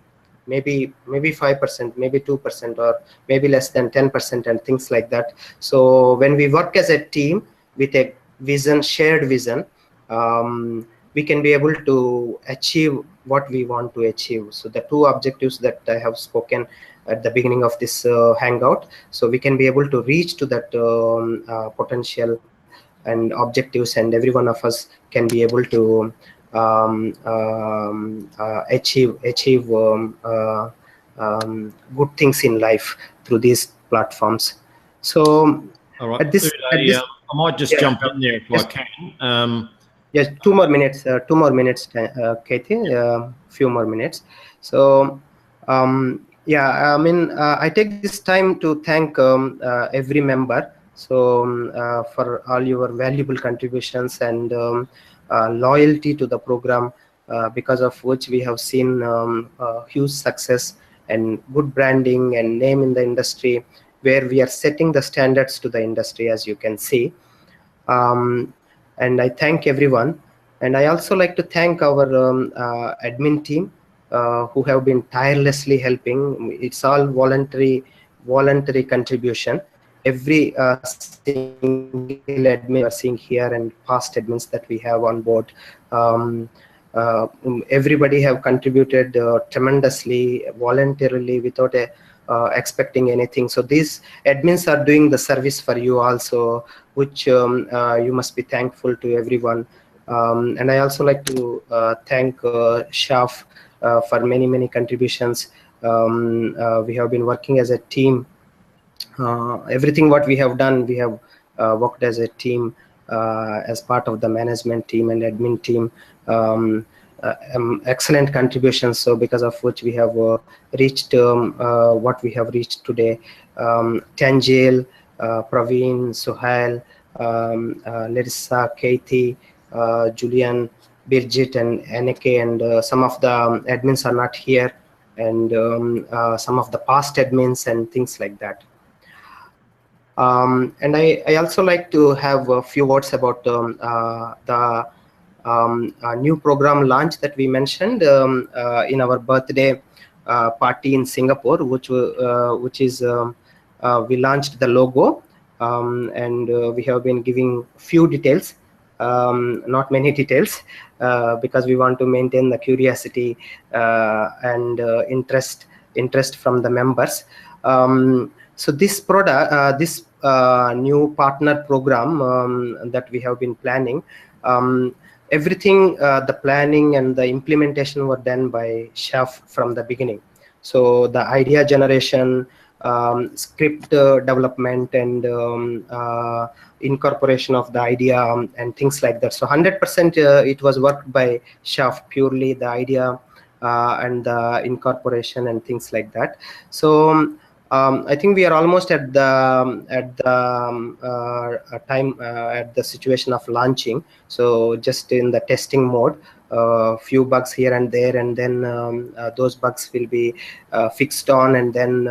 maybe 5%, maybe 2%, or maybe less than 10%, and things like that. So when we work as a team with a vision, shared vision, we can be able to achieve what we want to achieve. So the two objectives that I have spoken at the beginning of this hangout, so we can be able to reach to that potential and objectives, and every one of us can be able to achieve good things in life through these platforms. So all right, at this I might just jump in there if I can. Yes, 2 more minutes, Katie, few more minutes. So yeah, I mean, I take this time to thank every member, so for all your valuable contributions and loyalty to the program, because of which we have seen huge success and good branding and name in the industry, where we are setting the standards to the industry, as you can see. And I thank everyone, and I also like to thank our admin team who have been tirelessly helping. It's all voluntary contribution. Every single admin we are seeing here, and past admins that we have on board, everybody have contributed tremendously, voluntarily, without expecting anything. So these admins are doing the service for you also, which you must be thankful to everyone. And I also like to thank Shaf for many contributions. We have been working as a team. Everything what we have done, we have worked as a team, as part of the management team and admin team. Excellent contributions, so because of which we have reached what we have reached today. Tanjil, Praveen, Suhail, Larissa, Katie, Julian, Birgit, and Anike, and some of the admins are not here, and some of the past admins and things like that. And I also like to have a few words about the new program launch that we mentioned in our birthday party in Singapore, which is we launched the logo, and we have been giving few details, not many details, because we want to maintain the curiosity and interest from the members. So this product, this new partner program that we have been planning, everything, the planning and the implementation were done by Chef from the beginning. So the idea generation, script development, and incorporation of the idea, and things like that. So 100% it was worked by Chef, purely the idea and the incorporation and things like that. So I think we are almost at the at the situation of launching. So just in the testing mode, few bugs here and there, and then those bugs will be fixed on, and then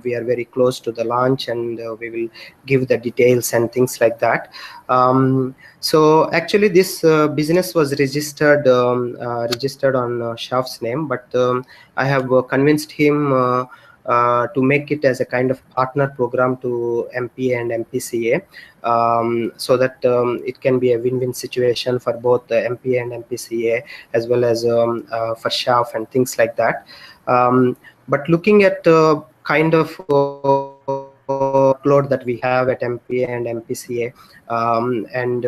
we are very close to the launch, and we will give the details and things like that. So actually this business was registered on Chef's name, but I have convinced him to make it as a kind of partner program to MPA and MPCA, so that it can be a win-win situation for both the MPA and MPCA, as well as for Chef and things like that. But looking at kind of workload that we have at MPA and MPCA, and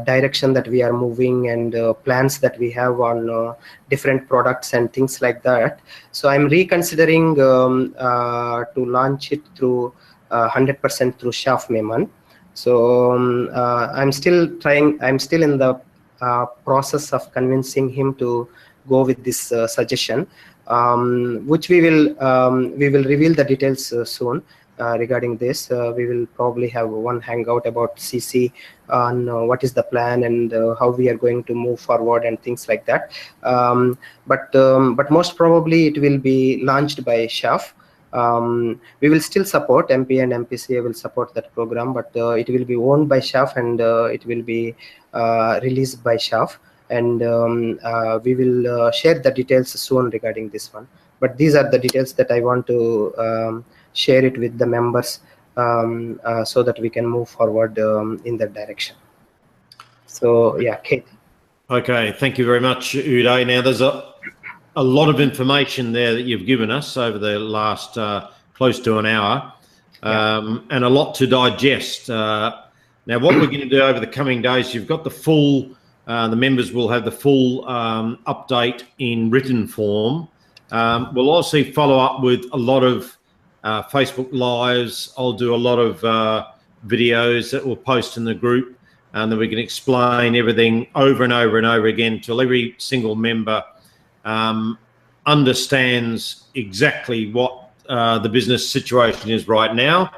direction that we are moving, and plans that we have on different products and things like that. So I'm reconsidering to launch it through 100% through Chef Mehman. So I'm still in the process of convincing him to go with this suggestion, which we will reveal the details soon. Regarding this, we will probably have one hangout about CC on what is the plan and how we are going to move forward and things like that. But most probably it will be launched by Chef. We will still support MPA and MPCA will support that program, but it will be owned by Chef, and it will be released by Chef, and we will share the details soon regarding this one. but these are the details that I want to share it with the members, so that we can move forward in that direction. So yeah, Kate. Okay, thank you very much, Uday. Now, there's a lot of information there that you've given us over the last close to an hour, and a lot to digest. Now, what we're going to do over the coming days, you've got the full, the members will have the full update in written form. We'll also follow up with a lot of Facebook Lives. I'll do a lot of videos that we'll post in the group, and then we can explain everything over and over and over again till every single member understands exactly what the business situation is right now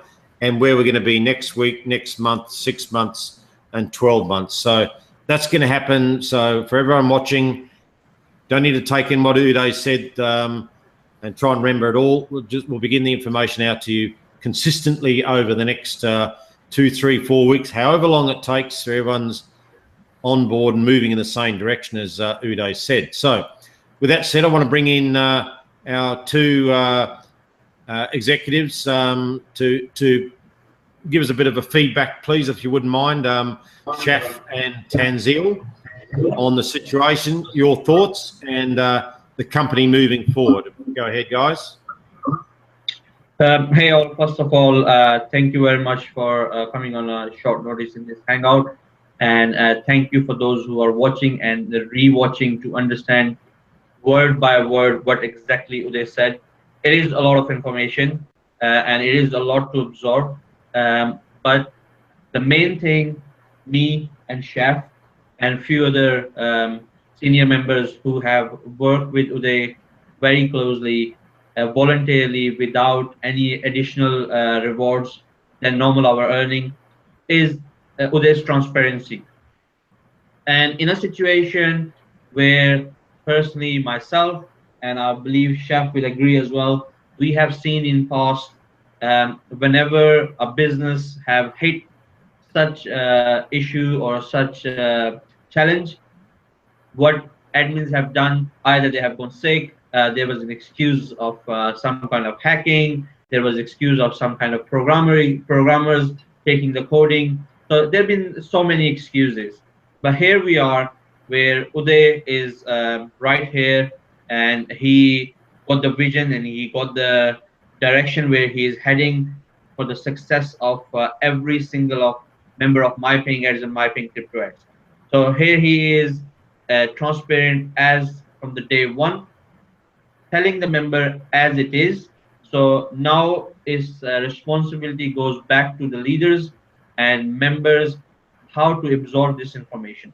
and where we're going to be next week, next month, 6 months, and 12 months. So that's going to happen. So for everyone watching, don't need to take in what Uday said and try and remember it all. We'll begin the information out to you consistently over the next 2, 3, 4 weeks, however long it takes for everyone's on board and moving in the same direction as Uday said. So with that said, I want to bring in our two executives to give us a bit of a feedback, please, if you wouldn't mind. Shaf and Tanzil, on the situation, your thoughts, and the company moving forward. Go ahead, guys. Hey all, first of all, thank you very much for coming on a short notice in this hangout, and thank you for those who are watching and re-watching to understand word by word what exactly Uday said. It is a lot of information and it is a lot to absorb, but the main thing, me and Shaf and a few other senior members who have worked with Uday very closely, voluntarily, without any additional rewards than normal hour earning, is Uday's transparency. And in a situation where personally myself, and I believe Shaf will agree as well, we have seen in past, whenever a business have hit such issue or such challenge, what admins have done, either they have gone sick, there was an excuse of some kind of hacking, there was excuse of some kind of programmers taking the coding. So there have been so many excuses. But here we are, where Uday is right here, and he got the vision and he got the direction where he is heading for the success of every single member of MyPayingAds and MyPayingCrytoAds. So here he is, transparent as from the day one, telling the member as it is. So now his responsibility goes back to the leaders and members how to absorb this information.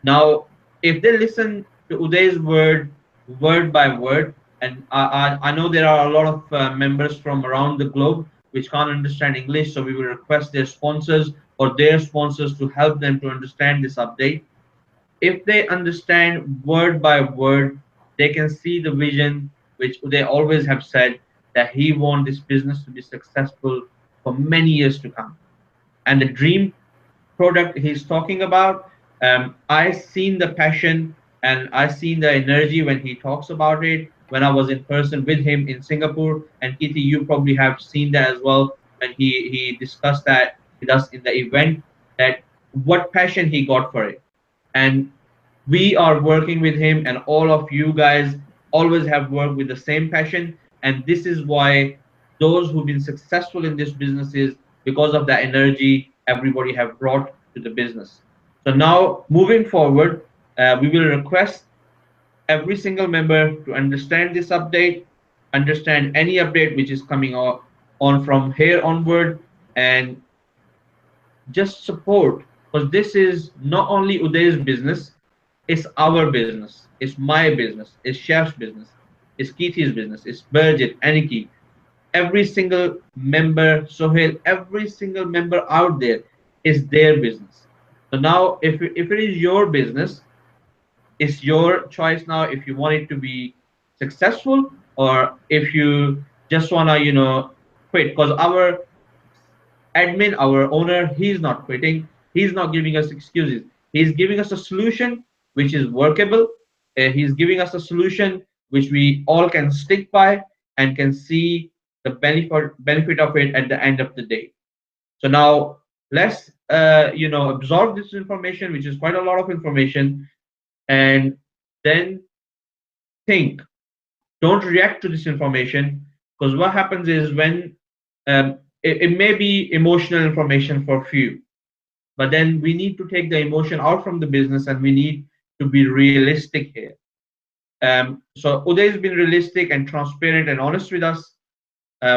Now, if they listen to Uday's word by word, and I know there are a lot of members from around the globe which can't understand English, so we will request their sponsors or their sponsors to help them to understand this update. If they understand word by word, they can see the vision which they always have said, that he wants this business to be successful for many years to come. And the dream product he's talking about, I've seen the passion and I've seen the energy when he talks about it, when I was in person with him in Singapore. And Kitty, you probably have seen that as well, and he discussed that with us in the event, that what passion he got for it. And we are working with him, and all of you guys always have worked with the same passion. And this is why those who've been successful in this business is because of that energy everybody have brought to the business. So now moving forward, we will request every single member to understand this update, understand any update which is coming on from here onward, and just support, because this is not only Uday's business, it's our business, it's my business, it's Shaf's business, it's Kitty's business, it's Birgit, Aniki, every single member, Sohail, every single member out there is their business. So now if it is your business, it's your choice now if you want it to be successful or if you just want to, quit. Because our admin, our owner, he's not quitting. He's not giving us excuses. He's giving us a solution which is workable. He's giving us a solution which we all can stick by and can see the benefit of it at the end of the day. So now let's absorb this information, which is quite a lot of information, and then think. Don't react to this information, because what happens is when it may be emotional information for few, but then we need to take the emotion out from the business and we need to be realistic here. So Uday has been realistic and transparent and honest with us,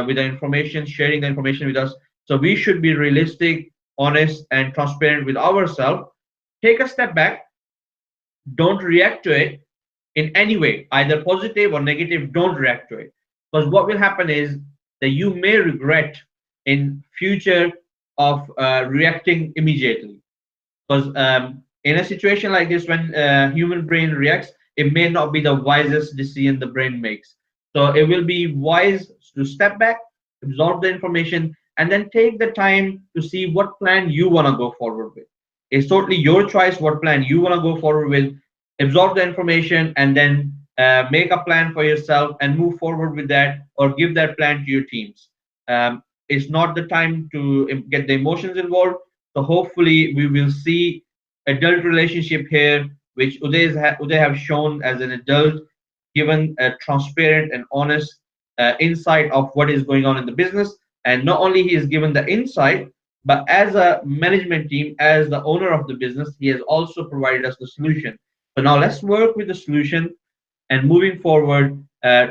with the information, sharing the information with us. So we should be realistic, honest, and transparent with ourselves. Take a step back. Don't react to it in any way, either positive or negative. Don't react to it, because what will happen is that you may regret in future of reacting immediately. Because in a situation like this, when human brain reacts, it may not be the wisest decision the brain makes. So it will be wise to step back, absorb the information, and then take the time to see what plan you want to go forward with. It's totally your choice what plan you want to go forward with. Absorb the information and then make a plan for yourself and move forward with that, or give that plan to your teams. It's not the time to get the emotions involved. So hopefully we will see adult relationship here, which Uday have shown as an adult, given a transparent and honest insight of what is going on in the business. And not only he is given the insight, but as a management team, as the owner of the business, he has also provided us the solution. So now let's work with the solution, and moving forward,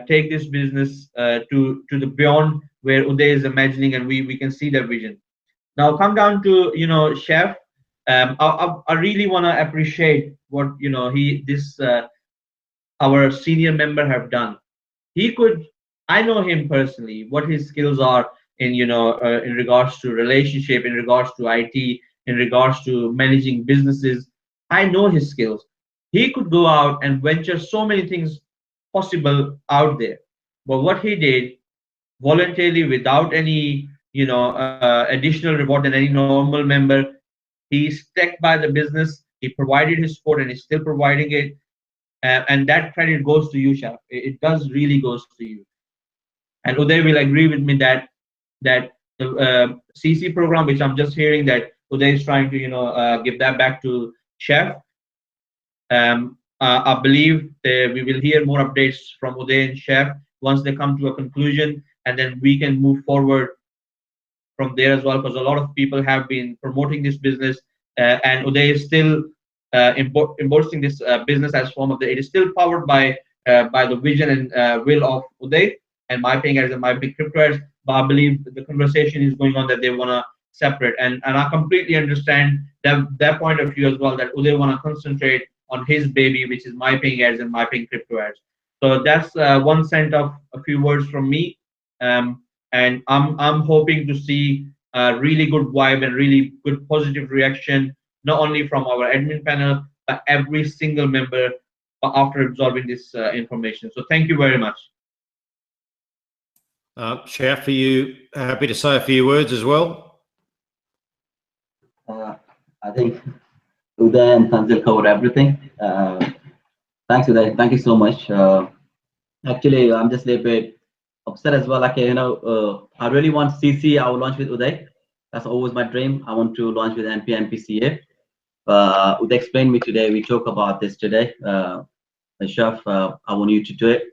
take this business to the beyond where Uday is imagining, and we can see that vision. Now come down to Chef. I really want to appreciate what our senior member have done. I know him personally, what his skills are in in regards to relationship, in regards to IT, in regards to managing businesses. I know his skills. He could go out and venture so many things possible out there, but what he did voluntarily, without any additional reward than any normal member, he stuck by the business. He provided his support and he's still providing it, and that credit goes to you, Chef. It does really goes to you. And Uday will agree with me that the CC program, which I'm just hearing that Uday is trying to give that back to Chef. I believe we will hear more updates from Uday and Chef once they come to a conclusion, and then we can move forward from there as well, because a lot of people have been promoting this business, and Uday is still embossing this business as form of it is still powered by the vision and will of Uday and MyPayingAds and MyPayingCrytoAds. But I believe the conversation is going on that they want to separate, and I completely understand that point of view as well, that Uday want to concentrate on his baby, which is MyPayingAds and MyPayingCrytoAds. So that's 1 cent of a few words from me, and I'm hoping to see a really good vibe and really good positive reaction, not only from our admin panel, but every single member after absorbing this information. So thank you very much. Chef, are you happy to say a few words as well? I think Uday and Tanzil covered everything. Thanks, Uday. Thank you so much. Actually, I'm just a little bit upset as well. Like, I really want CC. I will launch with Uday. That's always my dream. I want to launch with MPA, MPCA. Uday explained me today. We talk about this today. Chef, I want you to do it.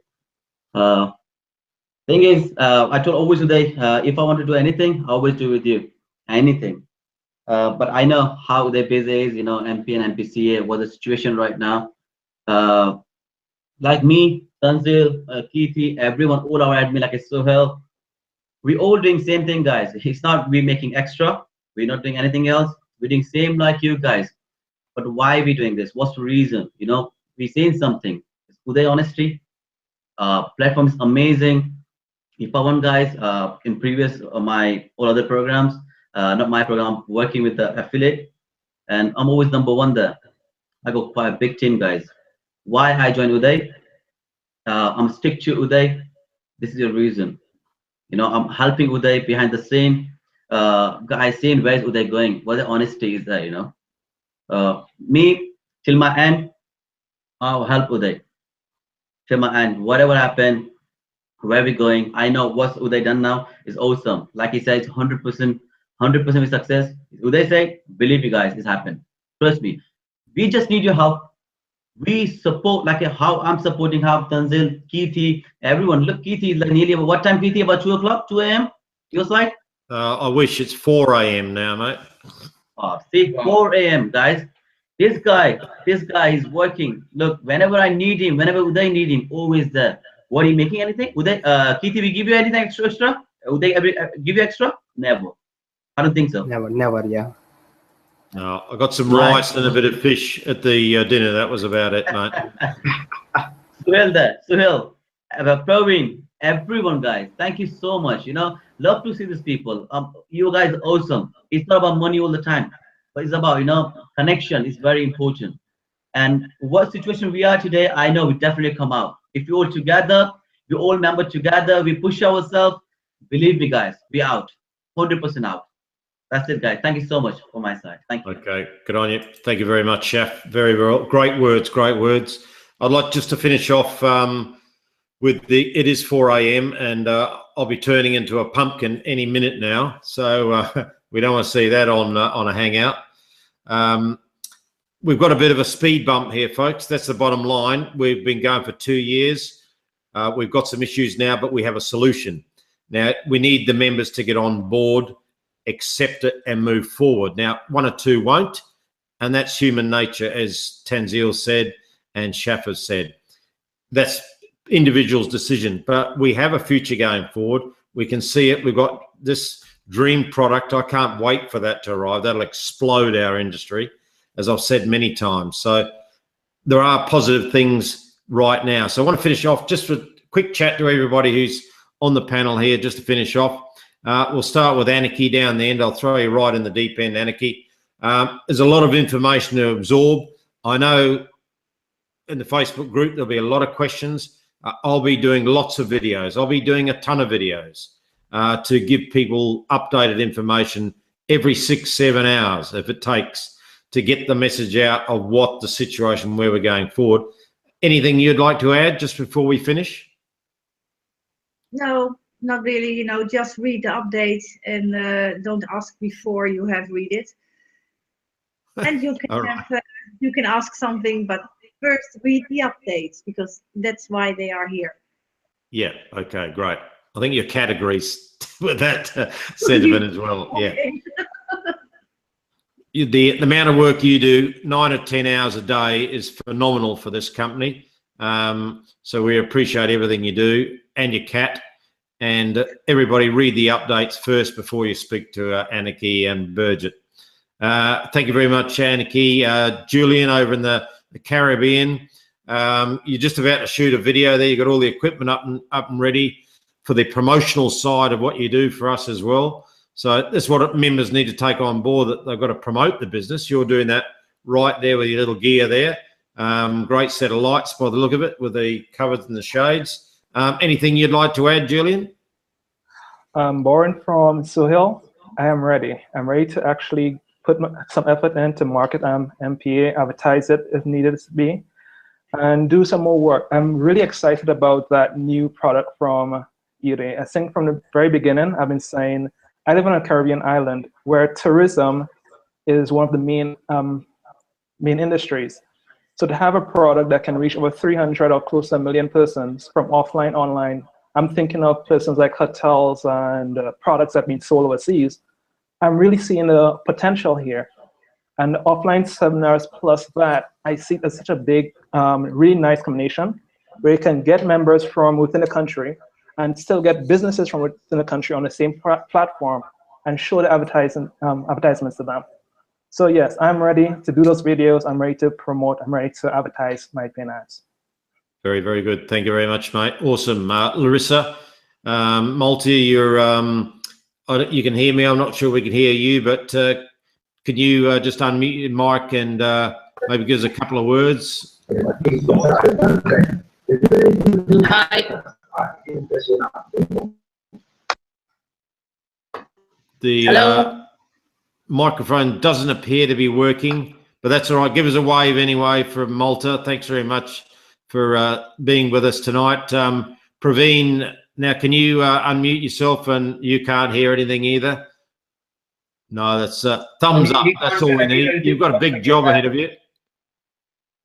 Thing is, I told always Uday, if I want to do anything, I always do with you. Anything. But I know how Uday busy is, MP and MPCA, what the situation right now. Like me, Tanzil, Keithy, everyone, all our admin, like Sohel, we all doing same thing, guys. It's not we making extra. We're not doing anything else. We're doing same like you guys. But why are we doing this? What's the reason? We saying something. It's Uday honesty. Platform is amazing. If I want, guys, in previous my all other programs, not my program, working with the affiliate, and I'm always #1 there. I got quite a big team, guys. Why I joined Uday? I'm stick to Uday. This is the reason. I'm helping Uday behind the scene. Guys, seeing where's Uday going, what the honesty is there. Me till my end, I'll help Uday. And whatever happened, where we're going, I know what Uday done now is awesome. Like he said, 100% with success. Uday said, believe you guys, it's happened. Trust me. We just need your help. We support, like how I'm supporting, how Tanzil, Keithy, everyone. Look, Keithy is like nearly about what time, Keithy? About 2 o'clock, 2 a.m. Your side? I wish it's 4 a.m. now, mate. Oh, see, 4 a.m. guys. This guy is working. Look, whenever I need him, whenever Uday need him, always there. What are you making anything? Uday, Keithy, we give you anything extra? Uday, give you extra? Never. I don't think so. Never, yeah. No, I got some rice and a bit of fish at the dinner. That was about it, mate. Suhail, Praveen, everyone, guys, thank you so much. You know, love to see these people. You guys are awesome. It's not about money all the time, but it's about, you know, connection is very important. And what situation we are today, I know we definitely come out. If we all together, we all member together, we push ourselves, believe me, guys, we out, 100% out. That's it, guys. Thank you so much for my side. Thank you. Okay, good on you. Thank you very much, Chef. Very, very great words, great words. I'd like just to finish off with it is 4 a.m. and I'll be turning into a pumpkin any minute now. So we don't want to see that on a hangout. We've got a bit of a speed bump here, folks. That's the bottom line. We've been going for 2 years. We've got some issues now, but we have a solution. Now, we need the members to get on board, accept it and move forward. Now, 1 or 2 won't, and that's human nature, as Tanzil said and Shaf said. That's individual's decision, but we have a future going forward. We can see it. We've got this dream product. I can't wait for that to arrive. That'll explode our industry, as I've said many times. So there are positive things right now. So I want to finish off just with a quick chat to everybody who's on the panel here, just to finish off. We'll start with Anarchy down the end. I'll throw you right in the deep end, Anarchy. There's a lot of information to absorb. I know in the Facebook group, there'll be a lot of questions. I'll be doing lots of videos. I'll be doing a ton of videos to give people updated information every 6-7 hours, if it takes, to get the message out of what the situation, where we're going forward. Anything you'd like to add just before we finish? No. Not really, you know, just read the update and don't ask before you have read it. And you can you can ask something, but first read the updates because that's why they are here. Yeah. Okay. Great. I think your categories with that sentiment as well. Okay. Yeah. The amount of work you do, 9 or 10 hours a day, is phenomenal for this company. So we appreciate everything you do, and your cat. And everybody read the updates first before you speak to Anarchy and Burgett. Thank you very much, Anarchy. Julian over in the Caribbean, you're just about to shoot a video there. You've got all the equipment up and ready for the promotional side of what you do for us as well. So that's what members need to take on board, that they've got to promote the business. You're doing that right there with your little gear there. Great set of lights by the look of it, with the covers and the shades. Anything you'd like to add, Julian? Born from Suhail, I am ready. I'm ready to actually put some effort in to market MPA, advertise it if needed to be, and do some more work. I'm really excited about that new product from Uday. I think from the very beginning, I've been saying, I live on a Caribbean island where tourism is one of the main industries. So to have a product that can reach over 300 or close to 1 million persons from offline, online, I'm thinking of persons like hotels and products that have been sold overseas. I'm really seeing the potential here. And offline seminars plus that, I see as such a big, really nice combination where you can get members from within the country and still get businesses from within the country on the same platform and show the advertisements to them. So yes, I'm ready to do those videos. I'm ready to promote. I'm ready to advertise MyPayingAds. Very, very good. Thank you very much, mate. Awesome. Larissa, Malty, you can hear me. I'm not sure we can hear you, but can you just unmute your mic and maybe give us a couple of words? Hi. The microphone doesn't appear to be working, but that's all right. Give us a wave anyway from Malta. Thanks very much for being with us tonight. Praveen, now can you unmute yourself? And you can't hear anything either. No, that's thumbs up. That's all we need. You've got a big job ahead of you.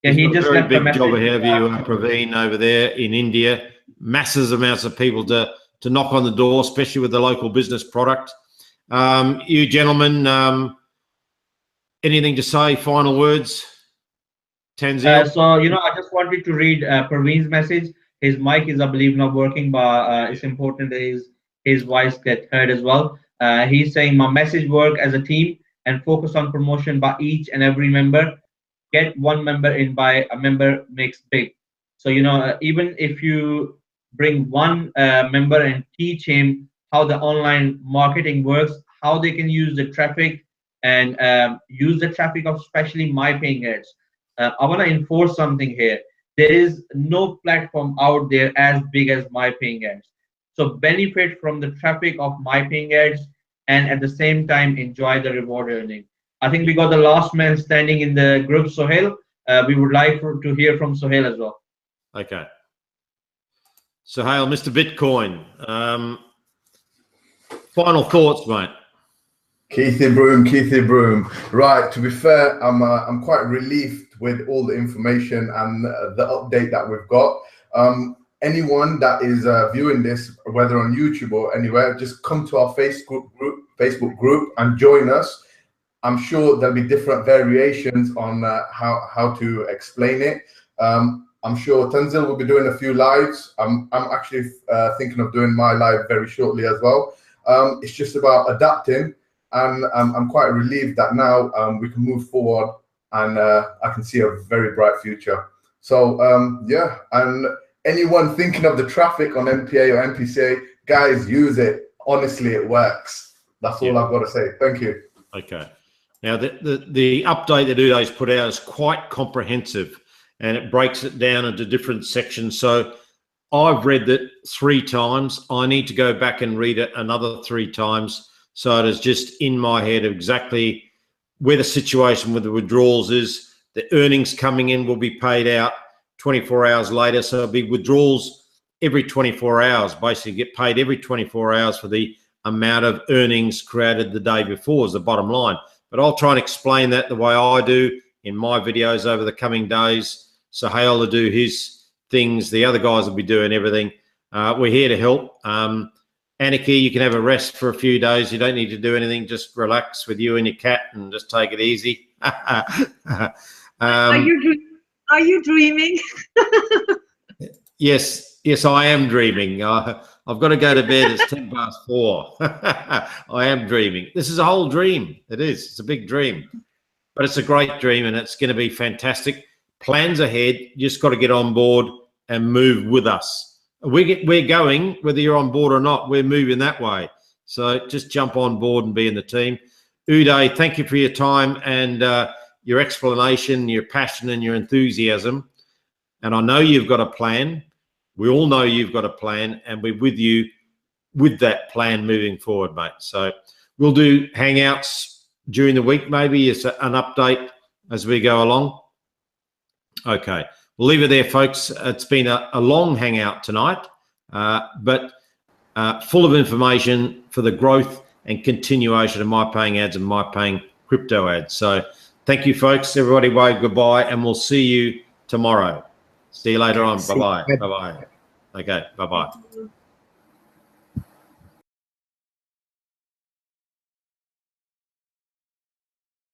Yeah, he just very left a big job message. ahead of you, Praveen, over there in India. Massive amounts of people to knock on the door, especially with the local business product. You gentlemen, anything to say? Final words, Tanzil? So, you know, I just wanted to read Praveen's message. His mic is, I believe, not working, but it's important that his voice gets heard as well. He's saying, my message work as a team and focus on promotion by each and every member. Get one member in by a member makes big. So, you know, even if you bring one member and teach him how the online marketing works, how they can use the traffic and use the traffic of especially MyPayingAds. I want to enforce something here. There is no platform out there as big as MyPayingAds. So benefit from the traffic of MyPayingAds and at the same time enjoy the reward earning. I think we got the last man standing in the group, Sohail. We would like to hear from Sohail as well. Okay. Sohail, Mr. Bitcoin. Final thoughts, mate. Keithy Broom. Right, to be fair, I'm quite relieved with all the information and the update that we've got. Anyone that is viewing this, whether on YouTube or anywhere, just come to our Facebook group and join us. I'm sure there'll be different variations on how to explain it. I'm sure Tanzil will be doing a few lives. I'm actually thinking of doing my live very shortly as well. It's just about adapting, and I'm quite relieved that now we can move forward, and I can see a very bright future. So yeah, and anyone thinking of the traffic on MPA or MPCA, guys, use it. Honestly, it works. That's all I've got to say. Thank you. Okay. Now, the update that Uday's put out is quite comprehensive, and it breaks it down into different sections. So I've read it 3 times. I need to go back and read it another 3 times. So it is just in my head exactly where the situation with the withdrawals is. The earnings coming in will be paid out 24 hours later. So it'll be withdrawals every 24 hours, basically get paid every 24 hours for the amount of earnings created the day before is the bottom line. But I'll try and explain that the way I do in my videos over the coming days. Sohail will do his things. The other guys will be doing everything. We're here to help. Aniki, you can have a rest for a few days. You don't need to do anything. Just relax with you and your cat and just take it easy. Are you dreaming? Yes, I am dreaming. I've got to go to bed. It's 4:10. I am dreaming. This is a whole dream. It is. It's a big dream, but it's a great dream, and it's going to be fantastic. Plans ahead. You just got to get on board and move with us. We're going, whether you're on board or not, we're moving that way. So just jump on board and be in the team. Uday, thank you for your time and your explanation, your passion and your enthusiasm. And I know you've got a plan. We all know you've got a plan, and we're with you with that plan moving forward, mate. So we'll do hangouts during the week, maybe as an update as we go along. Okay, we'll leave it there, folks. It's been a long hangout tonight, but full of information for the growth and continuation of MyPayingAds and MyPayingCrytoAds. So thank you, folks. Everybody wave goodbye, and we'll see you tomorrow. See you later on. Bye-bye. Bye-bye. Okay, bye-bye.